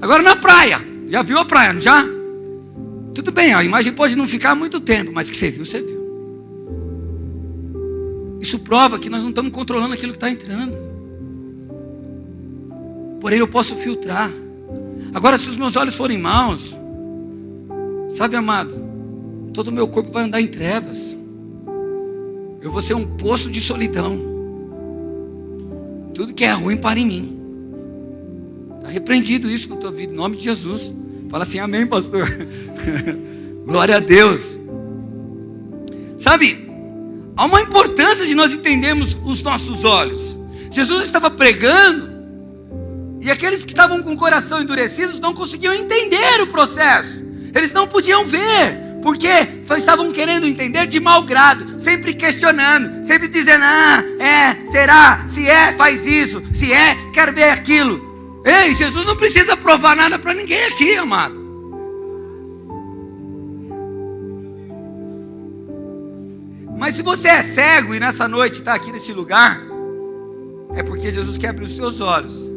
Agora na praia. Já viu a praia, não já? Tudo bem, a imagem pode não ficar muito tempo, mas que você viu, você viu. Isso prova que nós não estamos controlando aquilo que está entrando. Porém eu posso filtrar. Agora, se os meus olhos forem maus, sabe, amado, todo o meu corpo vai andar em trevas. Eu vou ser um poço de solidão. Tudo que é ruim para em mim. Está repreendido isso na tua vida, em nome de Jesus. Fala assim, amém, pastor. Glória a Deus. Sabe, há uma importância de nós entendermos os nossos olhos. Jesus estava pregando, e aqueles que estavam com o coração endurecido não conseguiam entender o processo. Eles não podiam ver, porque estavam querendo entender de mau grado, sempre questionando, sempre dizendo, será, se é, faz isso, se é, quero ver aquilo. Ei, Jesus não precisa provar nada para ninguém aqui, amado. Mas se você é cego e nessa noite está aqui nesse lugar, é porque Jesus quer abrir os teus olhos.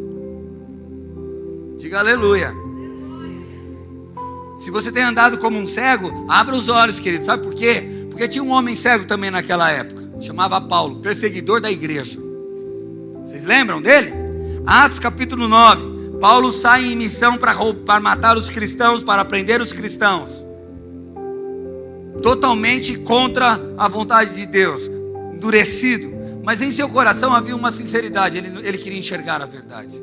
Diga aleluia. Se você tem andado como um cego, abra os olhos, querido. Sabe por quê? Porque tinha um homem cego também naquela época. Chamava Paulo, perseguidor da igreja. Vocês lembram dele? Atos capítulo 9. Paulo sai em missão para matar os cristãos, para prender os cristãos. Totalmente contra a vontade de Deus. Endurecido. Mas em seu coração havia uma sinceridade. Ele queria enxergar a verdade.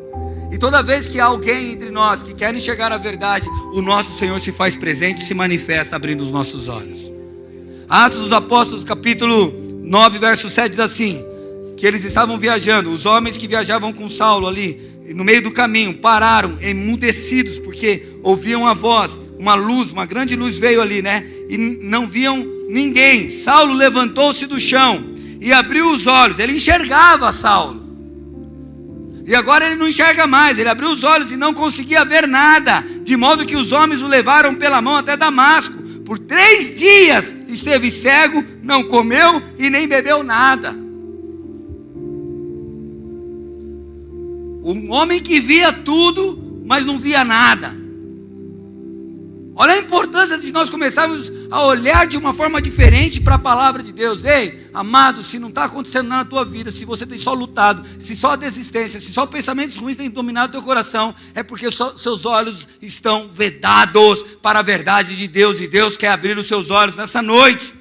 E toda vez que há alguém entre nós que quer enxergar a verdade, o nosso Senhor se faz presente e se manifesta abrindo os nossos olhos. Atos dos Apóstolos capítulo 9 verso 7 diz assim, que eles estavam viajando, os homens que viajavam com Saulo ali, no meio do caminho, pararam emudecidos, porque ouviam a voz, uma luz, uma grande luz veio ali, né? E não viam ninguém. Saulo levantou-se do chão e abriu os olhos, ele enxergava Saulo. E agora ele não enxerga mais, ele abriu os olhos e não conseguia ver nada, de modo que os homens o levaram pela mão até Damasco. Por 3 dias esteve cego, não comeu e nem bebeu nada. Um homem que via tudo, mas não via nada. Olha a importância de nós começarmos a olhar de uma forma diferente para a palavra de Deus. Ei, amado, se não está acontecendo nada na tua vida, se você tem só lutado, se só a desistência, se só pensamentos ruins têm dominado o teu coração, é porque seus olhos estão vedados para a verdade de Deus, e Deus quer abrir os seus olhos nessa noite.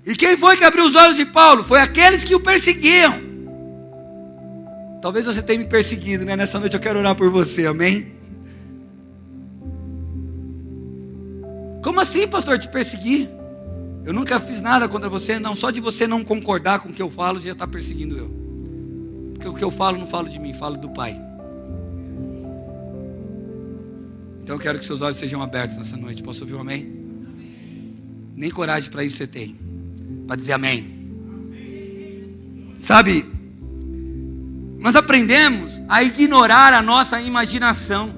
E quem foi que abriu os olhos de Paulo? Foi aqueles que o perseguiam. Talvez você tenha me perseguido, né? Nessa noite eu quero orar por você, amém? Como assim, pastor, te perseguir? Eu nunca fiz nada contra você, não. Só de você não concordar com o que eu falo, já está perseguindo eu. Porque o que eu falo, não falo de mim, falo do Pai. Então eu quero que seus olhos sejam abertos nessa noite. Posso ouvir um amém? Nem coragem para isso você tem, para dizer amém. Sabe, nós aprendemos a ignorar a nossa imaginação.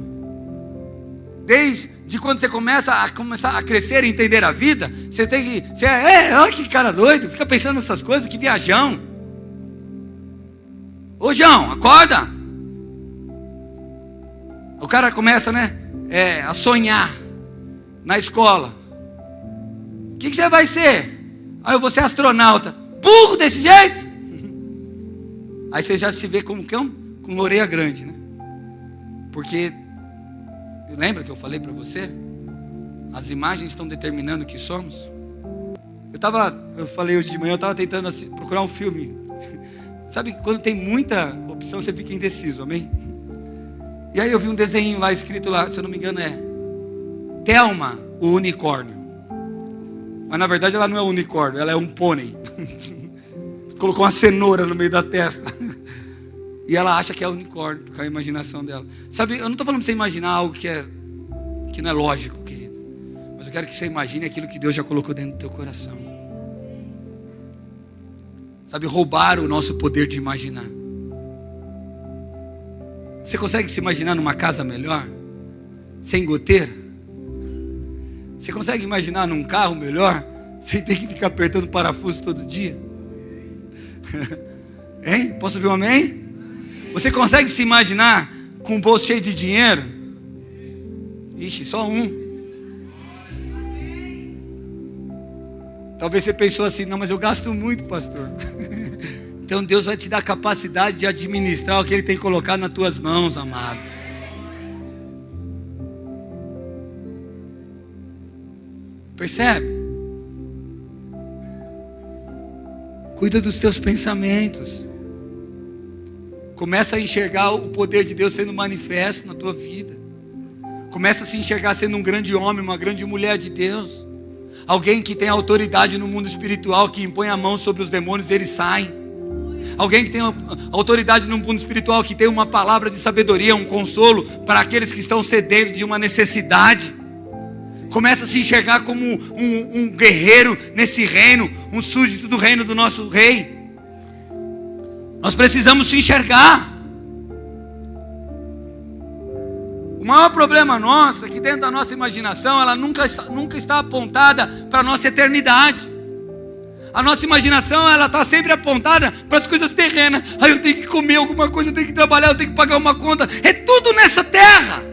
Desde quando você começa a crescer e entender a vida, você tem que... olha que cara doido, fica pensando nessas coisas, que viajão. Ô João, acorda. O cara começa, né, a sonhar na escola. O que você vai ser? Eu vou ser astronauta. Burro desse jeito? Aí você já se vê como cão com orelha grande, né? Porque, lembra que eu falei para você? As imagens estão determinando o que somos. Eu falei hoje de manhã, eu estava tentando procurar um filme. Sabe, quando tem muita opção, você fica indeciso, amém? E aí eu vi um desenho lá, escrito lá, se eu não me engano é Thelma, o unicórnio. Mas na verdade ela não é um unicórnio, ela é um pônei. Colocou uma cenoura no meio da testa. E ela acha que é unicórnio, com a imaginação dela. Sabe, eu não estou falando para você imaginar algo que não é lógico, querido. Mas eu quero que você imagine aquilo que Deus já colocou dentro do teu coração. Sabe, roubar o nosso poder de imaginar. Você consegue se imaginar numa casa melhor? Sem goteira? Você consegue imaginar num carro melhor? Sem ter que ficar apertando parafuso todo dia? Hein? Posso ouvir um amém? Você consegue se imaginar com um bolso cheio de dinheiro? Ixi, só um. Talvez você pensou assim, não, mas eu gasto muito, pastor. Então Deus vai te dar a capacidade de administrar o que Ele tem colocado nas tuas mãos, amado. Percebe? Cuida dos teus pensamentos. Começa a enxergar o poder de Deus sendo manifesto na tua vida. Começa a se enxergar sendo um grande homem, uma grande mulher de Deus. Alguém que tem autoridade no mundo espiritual, que impõe a mão sobre os demônios e eles saem. Alguém que tem autoridade no mundo espiritual, que tem uma palavra de sabedoria, um consolo para aqueles que estão sedentos de uma necessidade. Começa a se enxergar como um guerreiro nesse reino, um súdito do reino do nosso rei. Nós precisamos se enxergar. O maior problema nosso é que dentro da nossa imaginação, ela nunca está apontada para a nossa eternidade. A nossa imaginação, ela está sempre apontada para as coisas terrenas. Eu tenho que comer alguma coisa, eu tenho que trabalhar, eu tenho que pagar uma conta. É tudo nessa terra.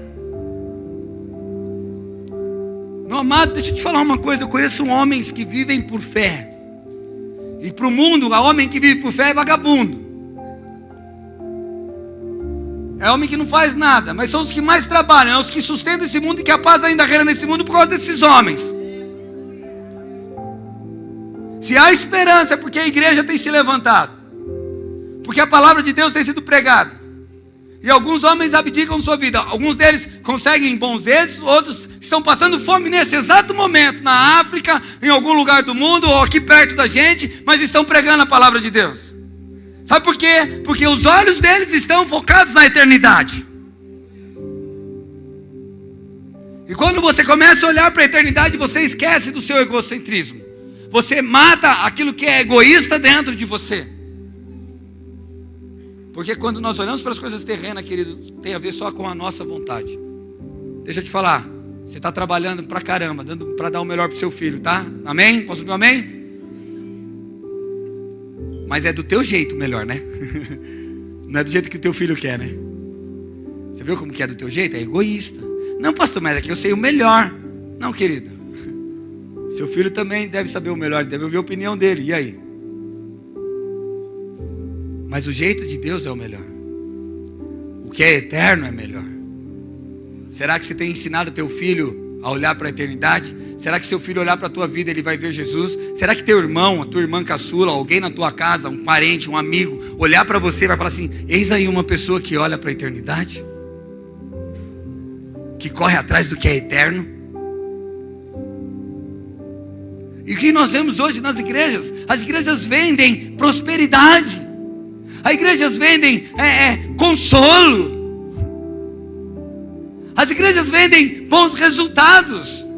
Meu amado, deixa eu te falar uma coisa. Eu conheço homens que vivem por fé. E para o mundo, o homem que vive por fé é vagabundo. É homem que não faz nada, mas são os que mais trabalham, é os que sustentam esse mundo e que a paz ainda reina nesse mundo por causa desses homens. Se há esperança é porque a igreja tem se levantado, porque a palavra de Deus tem sido pregada, e alguns homens abdicam sua vida. Alguns deles conseguem bons êxitos, outros estão passando fome nesse exato momento, na África, em algum lugar do mundo, ou aqui perto da gente, mas estão pregando a palavra de Deus. Sabe por quê? Porque os olhos deles estão focados na eternidade. E quando você começa a olhar para a eternidade, você esquece do seu egocentrismo. Você mata aquilo que é egoísta dentro de você. Porque quando nós olhamos para as coisas terrenas, querido, tem a ver só com a nossa vontade. Deixa eu te falar, você está trabalhando pra caramba, para dar o melhor para o seu filho, tá? Amém? Posso ouvir um amém? Mas é do teu jeito melhor, né? Não é do jeito que o teu filho quer, né? Você viu como que é do teu jeito? É egoísta. Não, pastor, mas aqui eu sei o melhor. Não, querido. Seu filho também deve saber o melhor, deve ouvir a opinião dele. E aí? Mas o jeito de Deus é o melhor. O que é eterno é melhor. Será que você tem ensinado teu filho a olhar para a eternidade? Será que seu filho olhar para a tua vida, ele vai ver Jesus? Será que teu irmão, a tua irmã caçula, alguém na tua casa, um parente, um amigo, olhar para você e vai falar assim: eis aí uma pessoa que olha para a eternidade? Que corre atrás do que é eterno? E o que nós vemos hoje nas igrejas? As igrejas vendem prosperidade. As igrejas vendem consolo. As igrejas vendem bons resultados.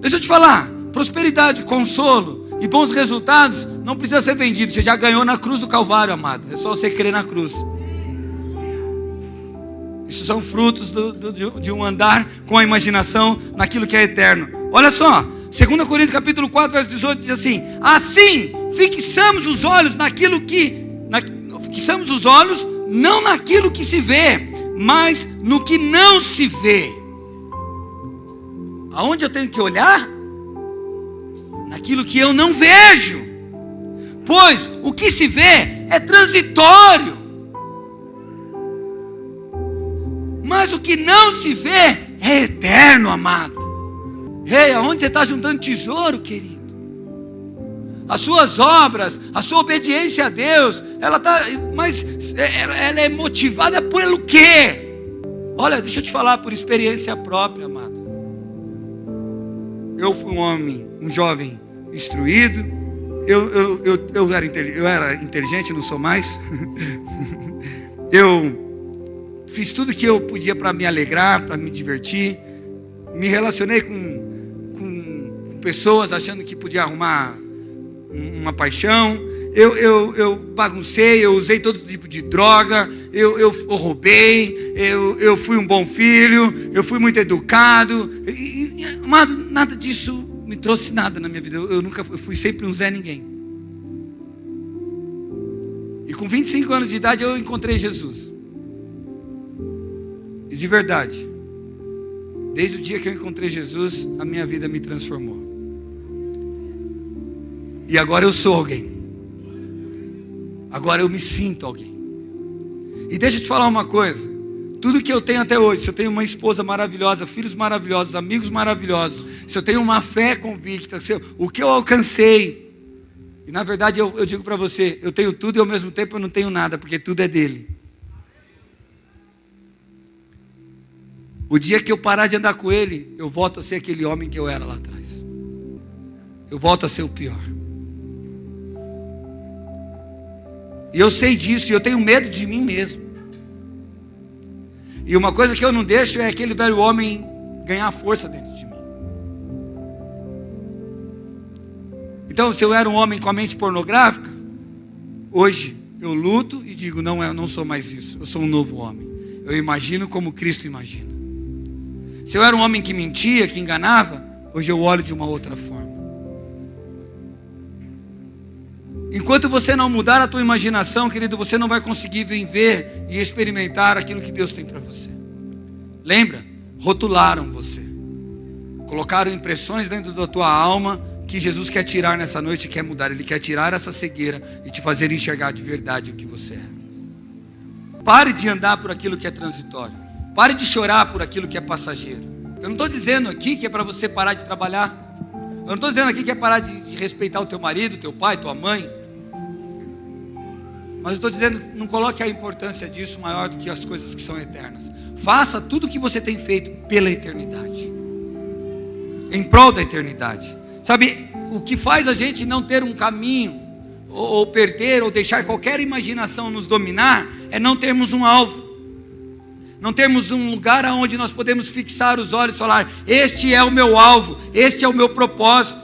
Deixa eu te falar, prosperidade, consolo e bons resultados não precisa ser vendido. Você já ganhou na cruz do Calvário, amado. É só você crer na cruz. Isso são frutos de um andar com a imaginação naquilo que é eterno. Olha só, 2 Coríntios capítulo 4, verso 18 diz assim: assim, fixamos os olhos fixamos os olhos não naquilo que se vê, mas no que não se vê. Aonde eu tenho que olhar? Naquilo que eu não vejo. Pois o que se vê é transitório, mas o que não se vê é eterno, amado. Ei, aonde você está juntando tesouro, querido? As suas obras, a sua obediência a Deus, ela é motivada pelo quê? Olha, deixa eu te falar por experiência própria, amado. Eu fui um jovem instruído. Eu era inteligente, não sou mais. Eu fiz tudo que eu podia para me alegrar, para me divertir. Me relacionei com pessoas achando que podia arrumar uma paixão. Eu baguncei, eu usei todo tipo de droga, eu roubei, eu fui um bom filho, eu fui muito educado. Amado, nada disso me trouxe nada na minha vida. Eu fui sempre um Zé Ninguém. E com 25 anos de idade eu encontrei Jesus. E de verdade, desde o dia que eu encontrei Jesus, a minha vida me transformou. E agora eu sou alguém. Agora eu me sinto alguém. E deixa eu te falar uma coisa. Tudo que eu tenho até hoje, se eu tenho uma esposa maravilhosa, filhos maravilhosos, amigos maravilhosos, se eu tenho uma fé convicta, o que eu alcancei, e na verdade eu digo para você, eu tenho tudo e ao mesmo tempo eu não tenho nada, porque tudo é dele. O dia que eu parar de andar com ele, eu volto a ser aquele homem que eu era lá atrás. Eu volto a ser o pior. E eu sei disso, e eu tenho medo de mim mesmo. E uma coisa que eu não deixo é aquele velho homem ganhar força dentro de mim. Então, se eu era um homem com a mente pornográfica, hoje eu luto e digo, não sou mais isso. Eu sou um novo homem. Eu imagino como Cristo imagina. Se eu era um homem que mentia, que enganava, hoje eu olho de uma outra forma. Enquanto você não mudar a tua imaginação, querido, você não vai conseguir ver e experimentar aquilo que Deus tem para você. Lembra? Rotularam você. Colocaram impressões dentro da tua alma que Jesus quer tirar nessa noite e quer mudar. Ele quer tirar essa cegueira e te fazer enxergar de verdade o que você é. Pare de andar por aquilo que é transitório. Pare de chorar por aquilo que é passageiro. Eu não estou dizendo aqui que é para você parar de trabalhar. Eu não estou dizendo aqui que é parar de respeitar o teu marido, teu pai, tua mãe. Mas eu estou dizendo, não coloque a importância disso maior do que as coisas que são eternas. Faça tudo o que você tem feito pela eternidade. Em prol da eternidade. Sabe, o que faz a gente não ter um caminho, ou perder, ou deixar qualquer imaginação nos dominar, é não termos um alvo. Não temos um lugar onde nós podemos fixar os olhos e falar, este é o meu alvo, este é o meu propósito.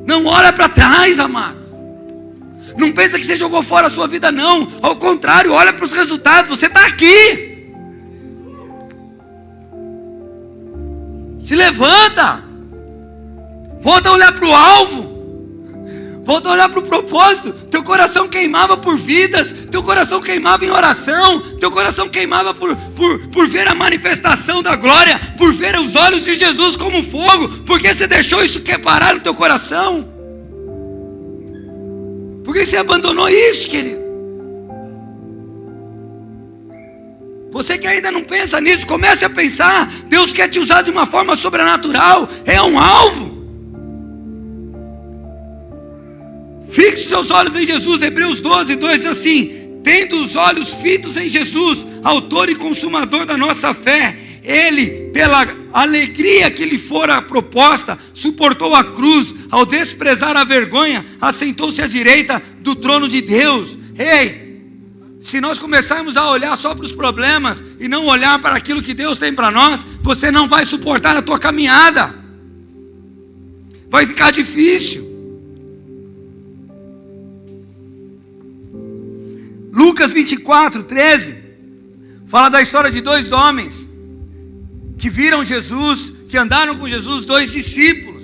Não olha para trás, amado. Não pensa que você jogou fora a sua vida, não. Ao contrário, olha para os resultados, você está aqui. Se levanta. Volta a olhar para o alvo. Volta a olhar para o propósito. Teu coração queimava por vidas. Teu coração queimava em oração. Teu coração queimava por ver a manifestação da glória. Por ver os olhos de Jesus como fogo. Por que você deixou isso parar no teu coração? Por que você abandonou isso, querido? Você que ainda não pensa nisso, comece a pensar. Deus quer te usar de uma forma sobrenatural. É um alvo. Fixe seus olhos em Jesus. Hebreus 12:2 diz assim: tendo os olhos fitos em Jesus, autor e consumador da nossa fé, Ele, pela alegria que lhe fora proposta, suportou a cruz, ao desprezar a vergonha, assentou-se à direita do trono de Deus. Ei, se nós começarmos a olhar só para os problemas e não olhar para aquilo que Deus tem para nós, você não vai suportar a tua caminhada. Vai ficar difícil. Lucas 24:13 fala da história de dois homens que viram Jesus, que andaram com Jesus, dois discípulos.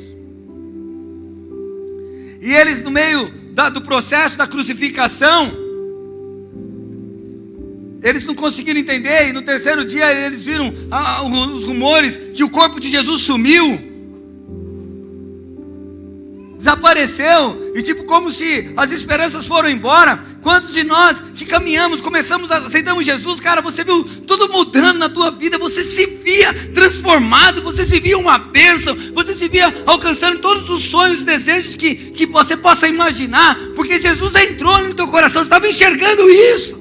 E eles, no meio do processo da crucificação, eles não conseguiram entender. E no terceiro dia eles viram os rumores que o corpo de Jesus sumiu, desapareceu, e tipo como se as esperanças foram embora. Quantos de nós que caminhamos, aceitamos Jesus, cara, você viu tudo mudando na tua vida, você se via transformado, você se via uma bênção, você se via alcançando todos os sonhos e desejos que você possa imaginar, porque Jesus entrou no teu coração, você estava enxergando isso.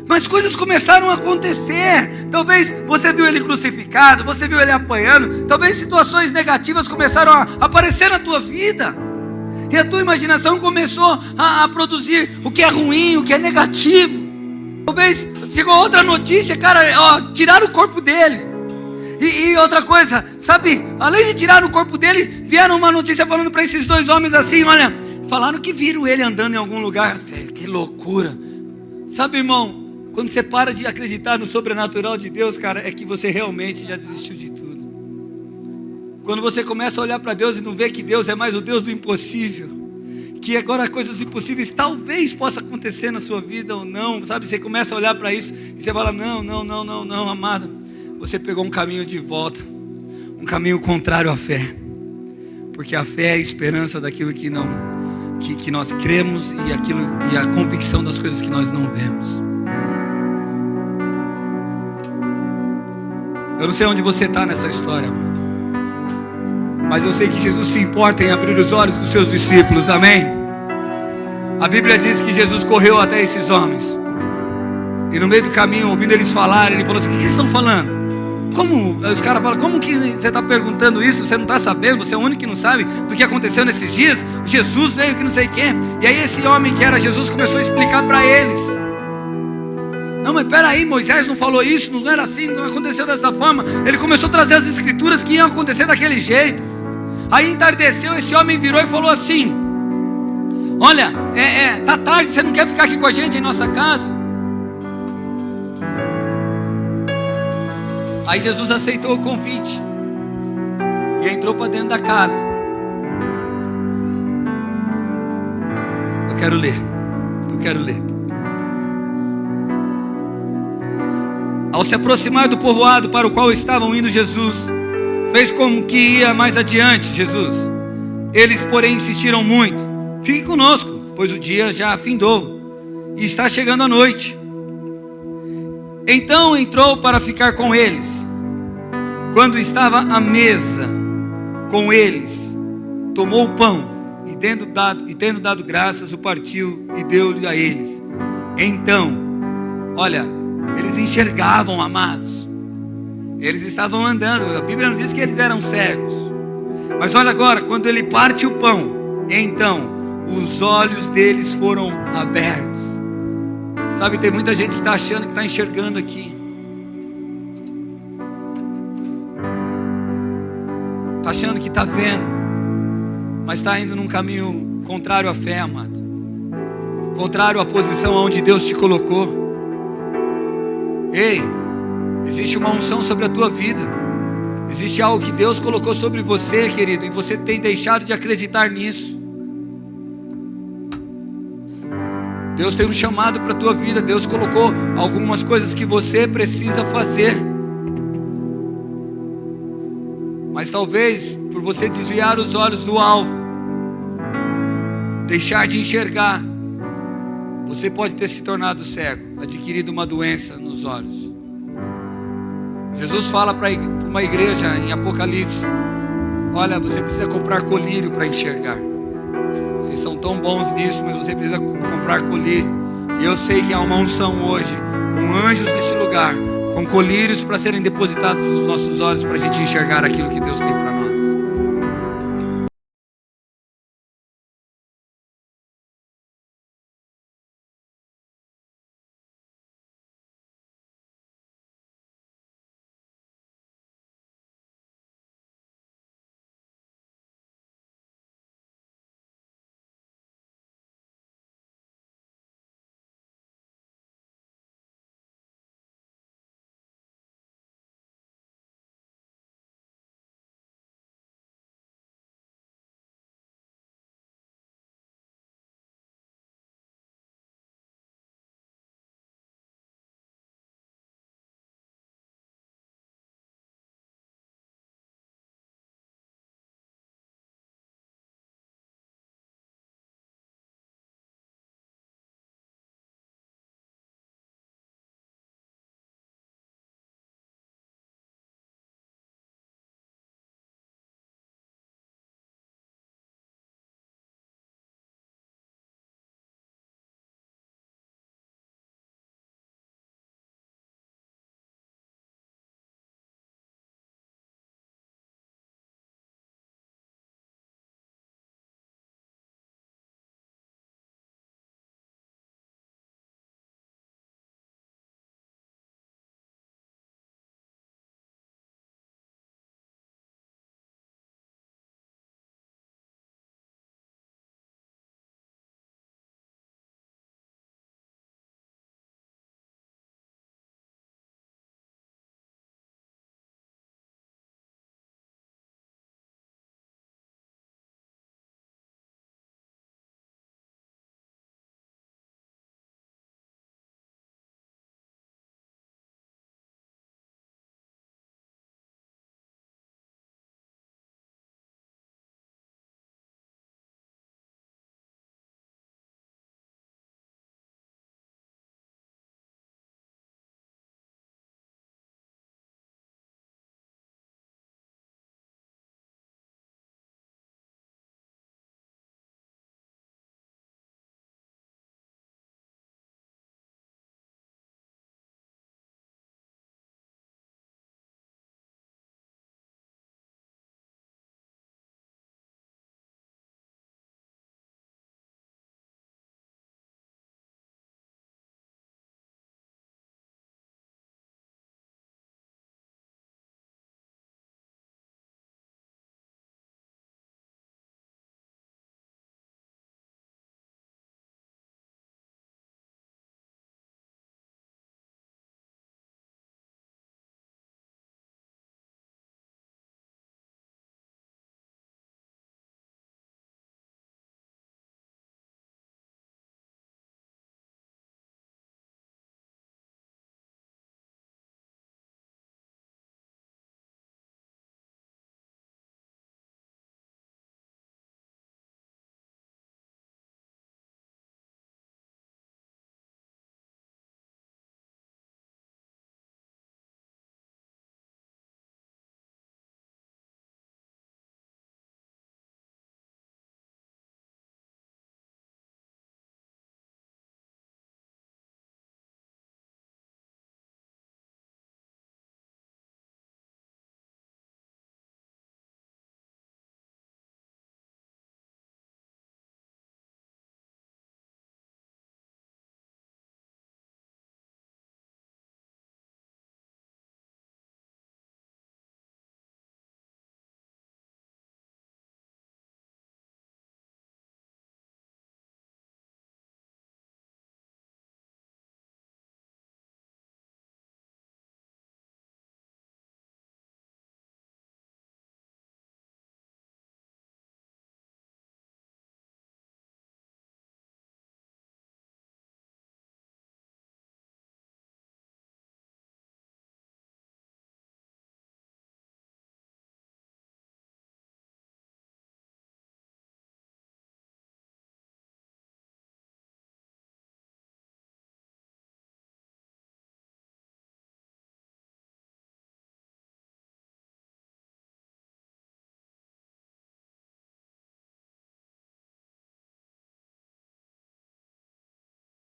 Mas coisas começaram a acontecer. Talvez você viu ele crucificado, você viu ele apanhando, talvez situações negativas começaram a aparecer na tua vida, e a tua imaginação começou a produzir o que é ruim, o que é negativo. Talvez chegou outra notícia, cara, tiraram o corpo dele. E outra coisa, sabe, além de tirar o corpo dele, vieram uma notícia falando para esses dois homens assim: olha, falaram que viram ele andando em algum lugar. Que loucura. Sabe, irmão, quando você para de acreditar no sobrenatural de Deus, cara, é que você realmente já desistiu de tudo. Quando você começa a olhar para Deus e não vê que Deus é mais o Deus do impossível, que agora coisas impossíveis talvez possa acontecer na sua vida ou não, sabe? Você começa a olhar para isso e você fala: não, amada, você pegou um caminho de volta, um caminho contrário à fé, porque a fé é a esperança daquilo que nós cremos, e a convicção das coisas que nós não vemos. Eu não sei onde você está nessa história, mas eu sei que Jesus se importa em abrir os olhos dos seus discípulos, amém? A Bíblia diz que Jesus correu até esses homens, e no meio do caminho, ouvindo eles falarem, ele falou assim: o que eles estão falando? Como? Os caras falam: como que você está perguntando isso? Você não está sabendo? Você é o único que não sabe do que aconteceu nesses dias? Jesus veio que não sei o quê. E aí esse homem que era Jesus começou a explicar para eles: não, mas peraí, Moisés não falou isso, não era assim, não aconteceu dessa forma. Ele começou a trazer as escrituras que iam acontecer daquele jeito. Aí entardeceu, esse homem virou e falou assim: olha, tá tarde, você não quer ficar aqui com a gente em nossa casa? Aí Jesus aceitou o convite e entrou para dentro da casa. Eu quero ler. Ao se aproximar do povoado para o qual estavam indo, Jesus fez como que ia mais adiante. Eles, porém, insistiram muito: fique conosco, pois o dia já findou e está chegando a noite. Então entrou para ficar com eles. Quando estava à mesa com eles, tomou o pão e tendo dado graças, o partiu e deu-lhe a eles. Então, olha, eles enxergavam, amados. Eles estavam andando. A Bíblia não diz que eles eram cegos. Mas olha agora, quando ele parte o pão, então os olhos deles foram abertos. Sabe, tem muita gente que está achando que está enxergando aqui. Está achando que está vendo, mas está indo num caminho contrário à fé, amado. Contrário à posição onde Deus te colocou. Ei, existe uma unção sobre a tua vida. Existe algo que Deus colocou sobre você, querido, e você tem deixado de acreditar nisso. Deus tem um chamado para a tua vida. Deus colocou algumas coisas que você precisa fazer. Mas talvez, por você desviar os olhos do alvo, deixar de enxergar, Você pode ter se tornado cego, adquirido uma doença nos olhos. Jesus fala para uma igreja em Apocalipse: olha, você precisa comprar colírio para enxergar. Vocês são tão bons nisso, mas você precisa comprar colírio. E eu sei que há uma unção hoje, com anjos neste lugar, com colírios para serem depositados nos nossos olhos, para a gente enxergar aquilo que Deus tem para nós.